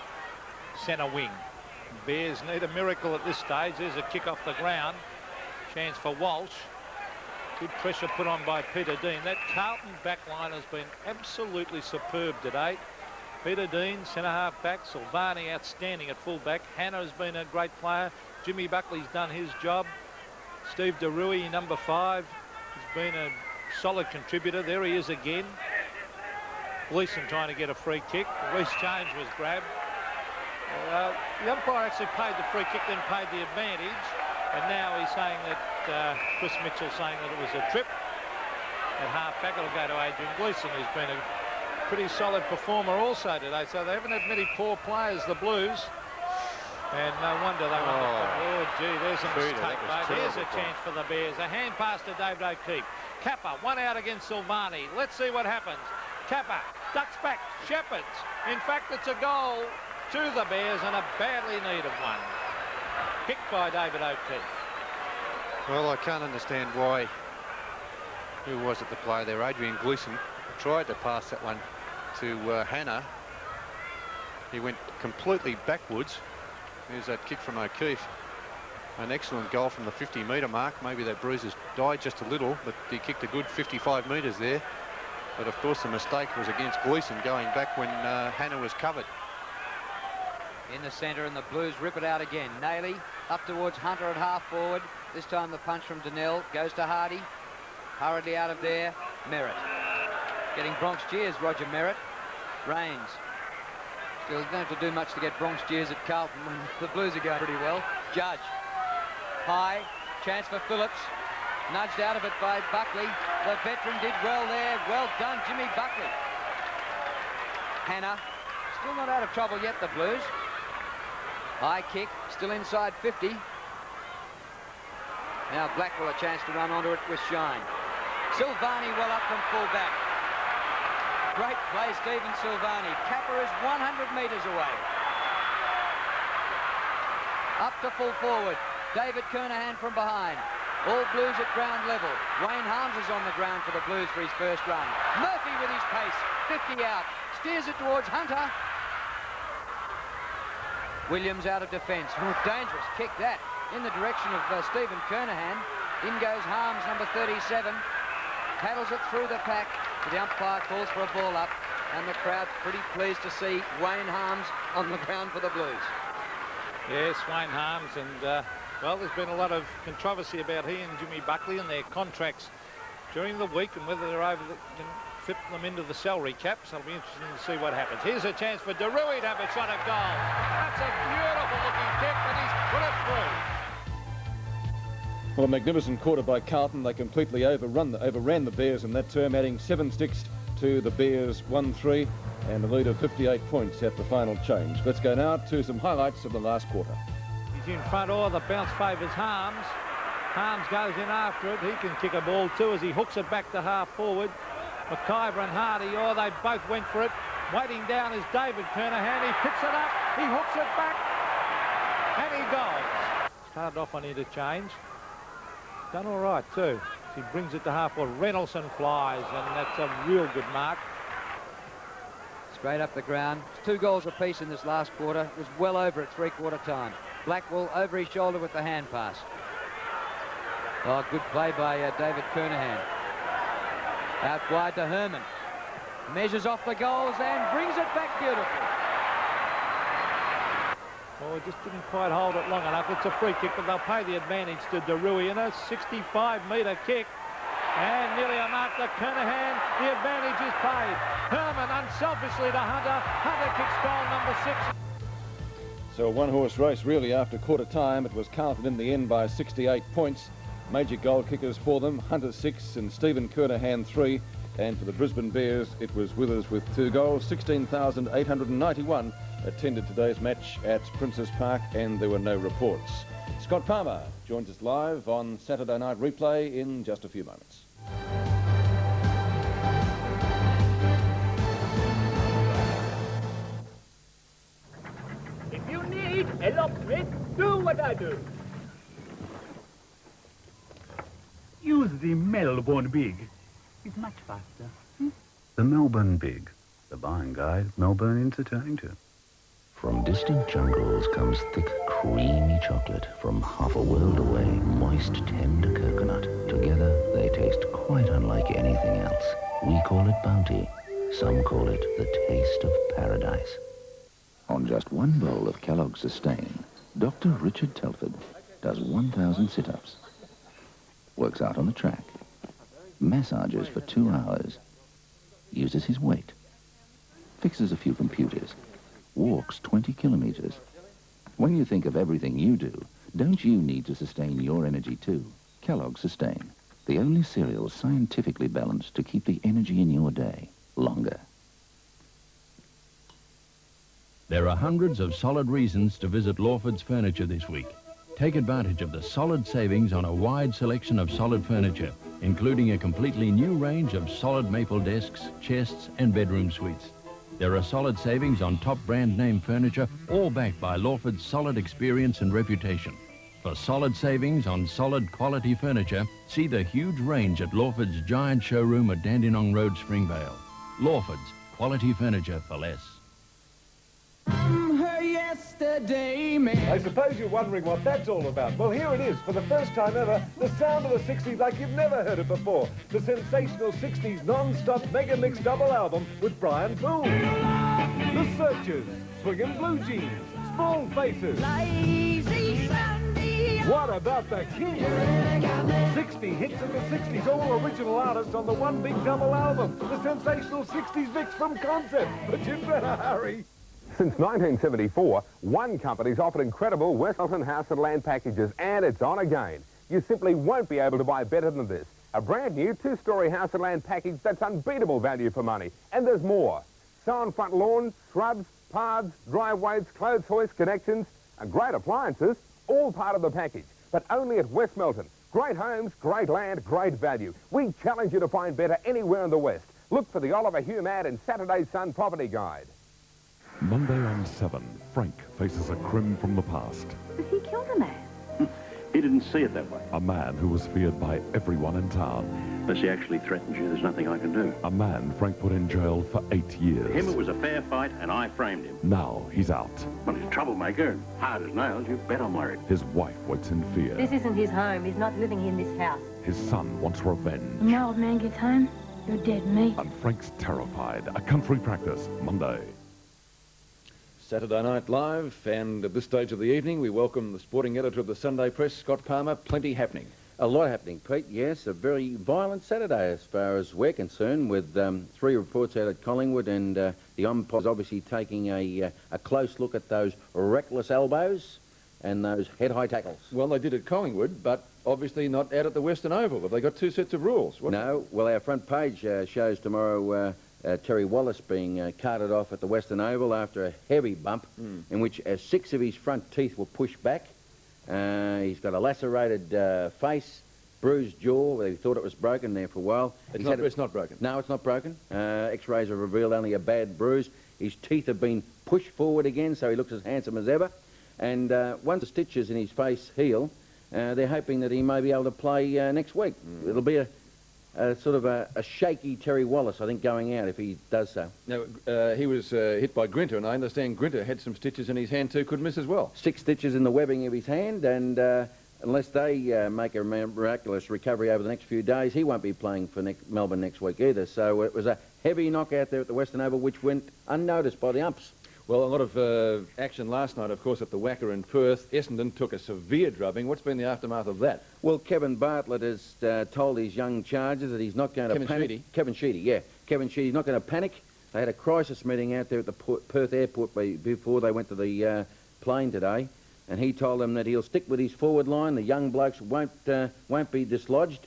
Centre wing. Bears need a miracle at this stage. There's a kick off the ground. Chance for Walsh. Good pressure put on by Peter Dean. That Carlton back line has been absolutely superb today. Peter Dean, centre-half back. Silvani, outstanding at full-back. Hannah's been a great player. Jimmy Buckley's done his job. Steve DeRuy, number 5, has been a solid contributor. There he is again. Gleeson trying to get a free kick. Rhys Jones was grabbed. The umpire actually paid the free kick, then paid the advantage. And now he's saying that Chris Mitchell saying that it was a trip. At half-back, it'll go to Adrian Gleeson, who's been a pretty solid performer also today. So they haven't had many poor players, the Blues. And no wonder they won the... Oh, gee, there's a mistake, mate. Here's a chance for the Bears. A hand pass to David O'Keefe. Kappa, one out against Silvani. Let's see what happens. Kappa ducks back, Shepherds. In fact, it's a goal to the Bears and a badly needed one. Kicked by David O'Keefe. Well, I can't understand why. Who was it the player there? Adrian Gleeson tried to pass that one to Hannah. He went completely backwards. There's that kick from O'Keefe. An excellent goal from the 50-metre mark. Maybe that bruise has died just a little, but he kicked a good 55 metres there. But of course the mistake was against Gleeson going back when Hannah was covered. In the centre, and the Blues rip it out again. Nailey up towards Hunter at half forward. This time the punch from Donnell goes to Hardy. Hurriedly out of there. Merritt. Getting Bronx cheers, Roger Merritt. Rains. Still don't have to do much to get Bronx cheers at Carlton when the Blues are going pretty well. Judge. High. Chance for Phillips. Nudged out of it by Buckley. The veteran did well there. Well done, Jimmy Buckley. Hannah. Still not out of trouble yet, the Blues. High kick. Still inside 50. Now Blackwell a chance to run onto it with Shine. Silvani well up from full-back. Great play, Stephen Silvani. Capper is 100 metres away. Up to full forward. David Kernahan from behind. All Blues at ground level. Wayne Harms is on the ground for the Blues for his first run. Murphy with his pace. 50 out. Steers it towards Hunter. Williams out of defence. Oh, dangerous kick that in the direction of Stephen Kernahan. In goes Harms, number 37. Paddles it through the pack. The umpire calls for a ball up, and the crowd pretty pleased to see Wayne Harms on the ground for the Blues. Yes, Wayne Harms, and well, there's been a lot of controversy about he and Jimmy Buckley and their contracts during the week and whether they're over can fit them into the salary cap. So it'll be interesting to see what happens. Here's a chance for DeRuy to have a shot at goal. That's a beautiful looking kick, and he's put it through. Well, a magnificent quarter by Carlton. They completely overran the Bears in that term, adding 7 sticks to the Bears 1-3 and a lead of 58 points at the final change. Let's go now to some highlights of the last quarter. He's in front, or the bounce favours Harms. Harms goes in after it. He can kick a ball too as he hooks it back to half forward. McIver and Hardy, they both went for it. Waiting down is David Kernahan. He picks it up, he hooks it back, and he goes. Started off on interchange. Done all right too. He brings it to half forward. Reynoldsson flies, and that's a real good mark. Straight up the ground. 2 goals apiece in this last quarter. It was well over at 3/4 time. Blackwell over his shoulder with the hand pass. Oh, good play by David Kernahan. Out wide to Herman. Measures off the goals and brings it back beautifully. Oh, he just didn't quite hold it long enough. It's a free kick, but they'll pay the advantage to DeRuy in a 65-metre kick. And nearly a mark to Kernahan. The advantage is paid. Herman unselfishly to Hunter. Hunter kicks goal number 6. So a one-horse race really after quarter time. It was Carlton in the end by 68 points. Major goal kickers for them, Hunter 6 and Stephen Kernahan 3. And for the Brisbane Bears, it was Withers with 2 goals. 16,891 attended today's match at Princes Park, and there were no reports. Scott Palmer joins us live on Saturday Night Replay in just a few moments. If you need electric, do what I do. Use the Melbourne Big. It's much faster. The Melbourne Big, the buying guide Melbourne entertaining to. From distant jungles comes thick, creamy chocolate from half a world away, moist, tender coconut. Together, they taste quite unlike anything else. We call it Bounty. Some call it the taste of paradise. On just 1 bowl of Kellogg's Sustain, Dr. Richard Telford does 1,000 sit-ups, works out on the track, massages for 2 hours, uses his weight, fixes a few computers, walks 20 kilometers. When you think of everything you do, don't you need to sustain your energy too? Kellogg's Sustain, the only cereal scientifically balanced to keep the energy in your day longer. There are hundreds of solid reasons to visit Lawford's Furniture this week. Take advantage of the solid savings on a wide selection of solid furniture, including a completely new range of solid maple desks, chests and bedroom suites. There are solid savings on top brand name furniture, all backed by Lawford's solid experience and reputation. For solid savings on solid quality furniture, see the huge range at Lawford's giant showroom at Dandenong Road, Springvale. Lawford's, quality furniture for less. I suppose you're wondering what that's all about. Well, here it is. For the first time ever, the sound of the 60s like you've never heard it before. The sensational 60s non-stop mega mix double album with Brian Poole. The Searchers, Swingin' Blue Jeans, Small Faces. Lazy Sunday What about the King? 60 hits of the 60s, all original artists on the one big double album. The sensational 60s mix from Concept. But you better hurry. Since 1974, one company's offered incredible West Melbourne house and land packages, and it's on again. You simply won't be able to buy better than this. A brand new two-storey house and land package that's unbeatable value for money. And there's more. Sound front lawn, shrubs, paths, driveways, clothes hoist connections, and great appliances, all part of the package. But only at West Melbourne. Great homes, great land, great value. We challenge you to find better anywhere in the West. Look for the Oliver Hume ad in Saturday's Sun Property Guide. Monday on 7, Frank faces a crim from the past. Has he killed a man? He didn't see it that way. A man who was feared by everyone in town. Unless he actually threatens you, there's nothing I can do. A man Frank put in jail for 8 years. For him, it was a fair fight, and I framed him. Now he's out. Well, he's a troublemaker and hard as nails. You bet I'm worried. His wife waits in fear. This isn't his home. He's not living in this house. His son wants revenge. When my old man gets home, you're dead meat. And Frank's terrified. A country practice, Monday. Saturday Night Live, and at this stage of the evening, we welcome the sporting editor of the Sunday Press, Scott Palmer. Plenty happening. A lot happening, Pete, yes. A very violent Saturday as far as we're concerned, with 3 reports out at Collingwood, and the umpires obviously taking a close look at those reckless elbows and those head-high tackles. Well, they did at Collingwood, but obviously not out at the Western Oval. Have they got 2 sets of rules? No. Well, our front page shows tomorrow Terry Wallace being carted off at the Western Oval after a heavy bump in which 6 of his front teeth were pushed back. He's got a lacerated face, bruised jaw. They thought it was broken there for a while. It's not broken. No, it's not broken. X-rays have revealed only a bad bruise. His teeth have been pushed forward again, so he looks as handsome as ever. And once the stitches in his face heal, they're hoping that he may be able to play next week. It'll be a sort of a shaky Terry Wallace, I think, going out if he does so. Now, he was hit by Grinter, and I understand Grinter had some stitches in his hand too, could miss as well. 6 stitches in the webbing of his hand, and unless they make a miraculous recovery over the next few days, he won't be playing for Melbourne next week either. So it was a heavy knockout there at the Western Oval, which went unnoticed by the umps. Well, a lot of action last night, of course, at the Wacker in Perth. Essendon took a severe drubbing. What's been the aftermath of that? Well, Kevin Bartlett has told his young chargers that he's not going to panic. Kevin Sheedy, yeah. Kevin Sheedy's not going to panic. They had a crisis meeting out there at the Perth airport before they went to the plane today, and he told them that he'll stick with his forward line. The young blokes won't be dislodged.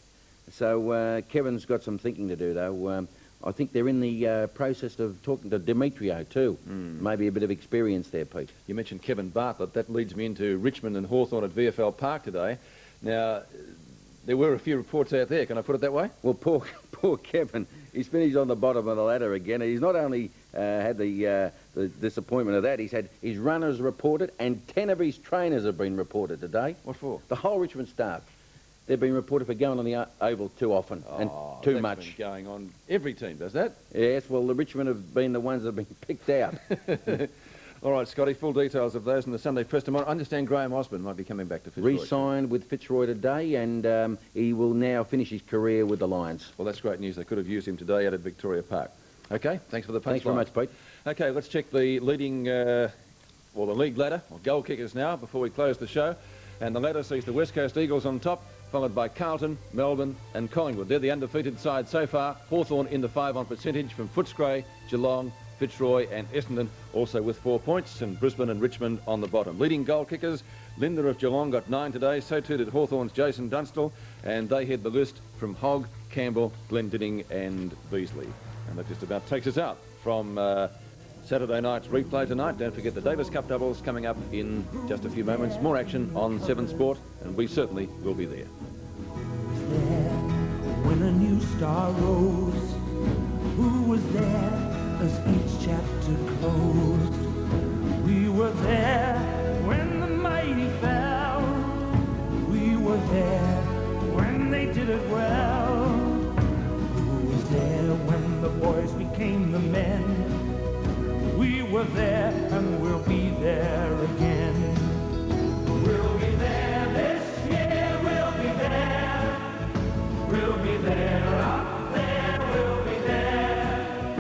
So Kevin's got some thinking to do, though. I think they're in the process of talking to Demetrio too. Maybe a bit of experience there, Pete. You mentioned Kevin Bartlett. That leads me into Richmond and Hawthorn at VFL Park today. Now, there were a few reports out there. Can I put it that way? Well, poor Kevin. He's finished on the bottom of the ladder again. And he's not only had the disappointment of that, he's had his runners reported, and 10 of his trainers have been reported today. What for? The whole Richmond staff. They've been reported for going on the Oval too often and too much. That's been going on. Every team does that. Yes, well, the Richmond have been the ones that have been picked out. All right, Scotty, full details of those in the Sunday Press tomorrow. I understand Graham Osborne might be coming back to Fitzroy. Re-signed with Fitzroy today, and he will now finish his career with the Lions. Well, that's great news. They could have used him today out at Victoria Park. Okay, thanks for the punchline. Thanks very much, Pete. Okay, let's check the leading, the league ladder, or goal kickers now, before we close the show. And the ladder sees the West Coast Eagles on top, followed by Carlton, Melbourne and Collingwood. They're the undefeated side so far. Hawthorn in the 5-on percentage from Footscray, Geelong, Fitzroy and Essendon also with 4 points, and Brisbane and Richmond on the bottom. Leading goal kickers, Linda of Geelong got 9 today, so too did Hawthorn's Jason Dunstall, and they head the list from Hogg, Campbell, Glendinning and Beasley. And that just about takes us out from Saturday night's replay tonight. Don't forget the Davis Cup doubles coming up in just a few moments. More action on 7 Sport, and we certainly will be there. When a new star rose, who was there as each chapter closed? We were there when the mighty fell. We were there when they did it well. Who was there when the boys became the men? We were there and we'll be there again. We'll be there this year, we'll be there. We'll be there, up there, we'll be there.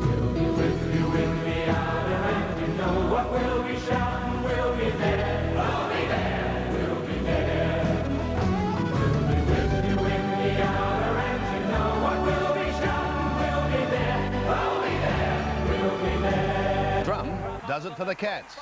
We'll be with you in the hour, and you know what we'll be shouting. We'll be there, we'll be there, we'll be there. for the Cats.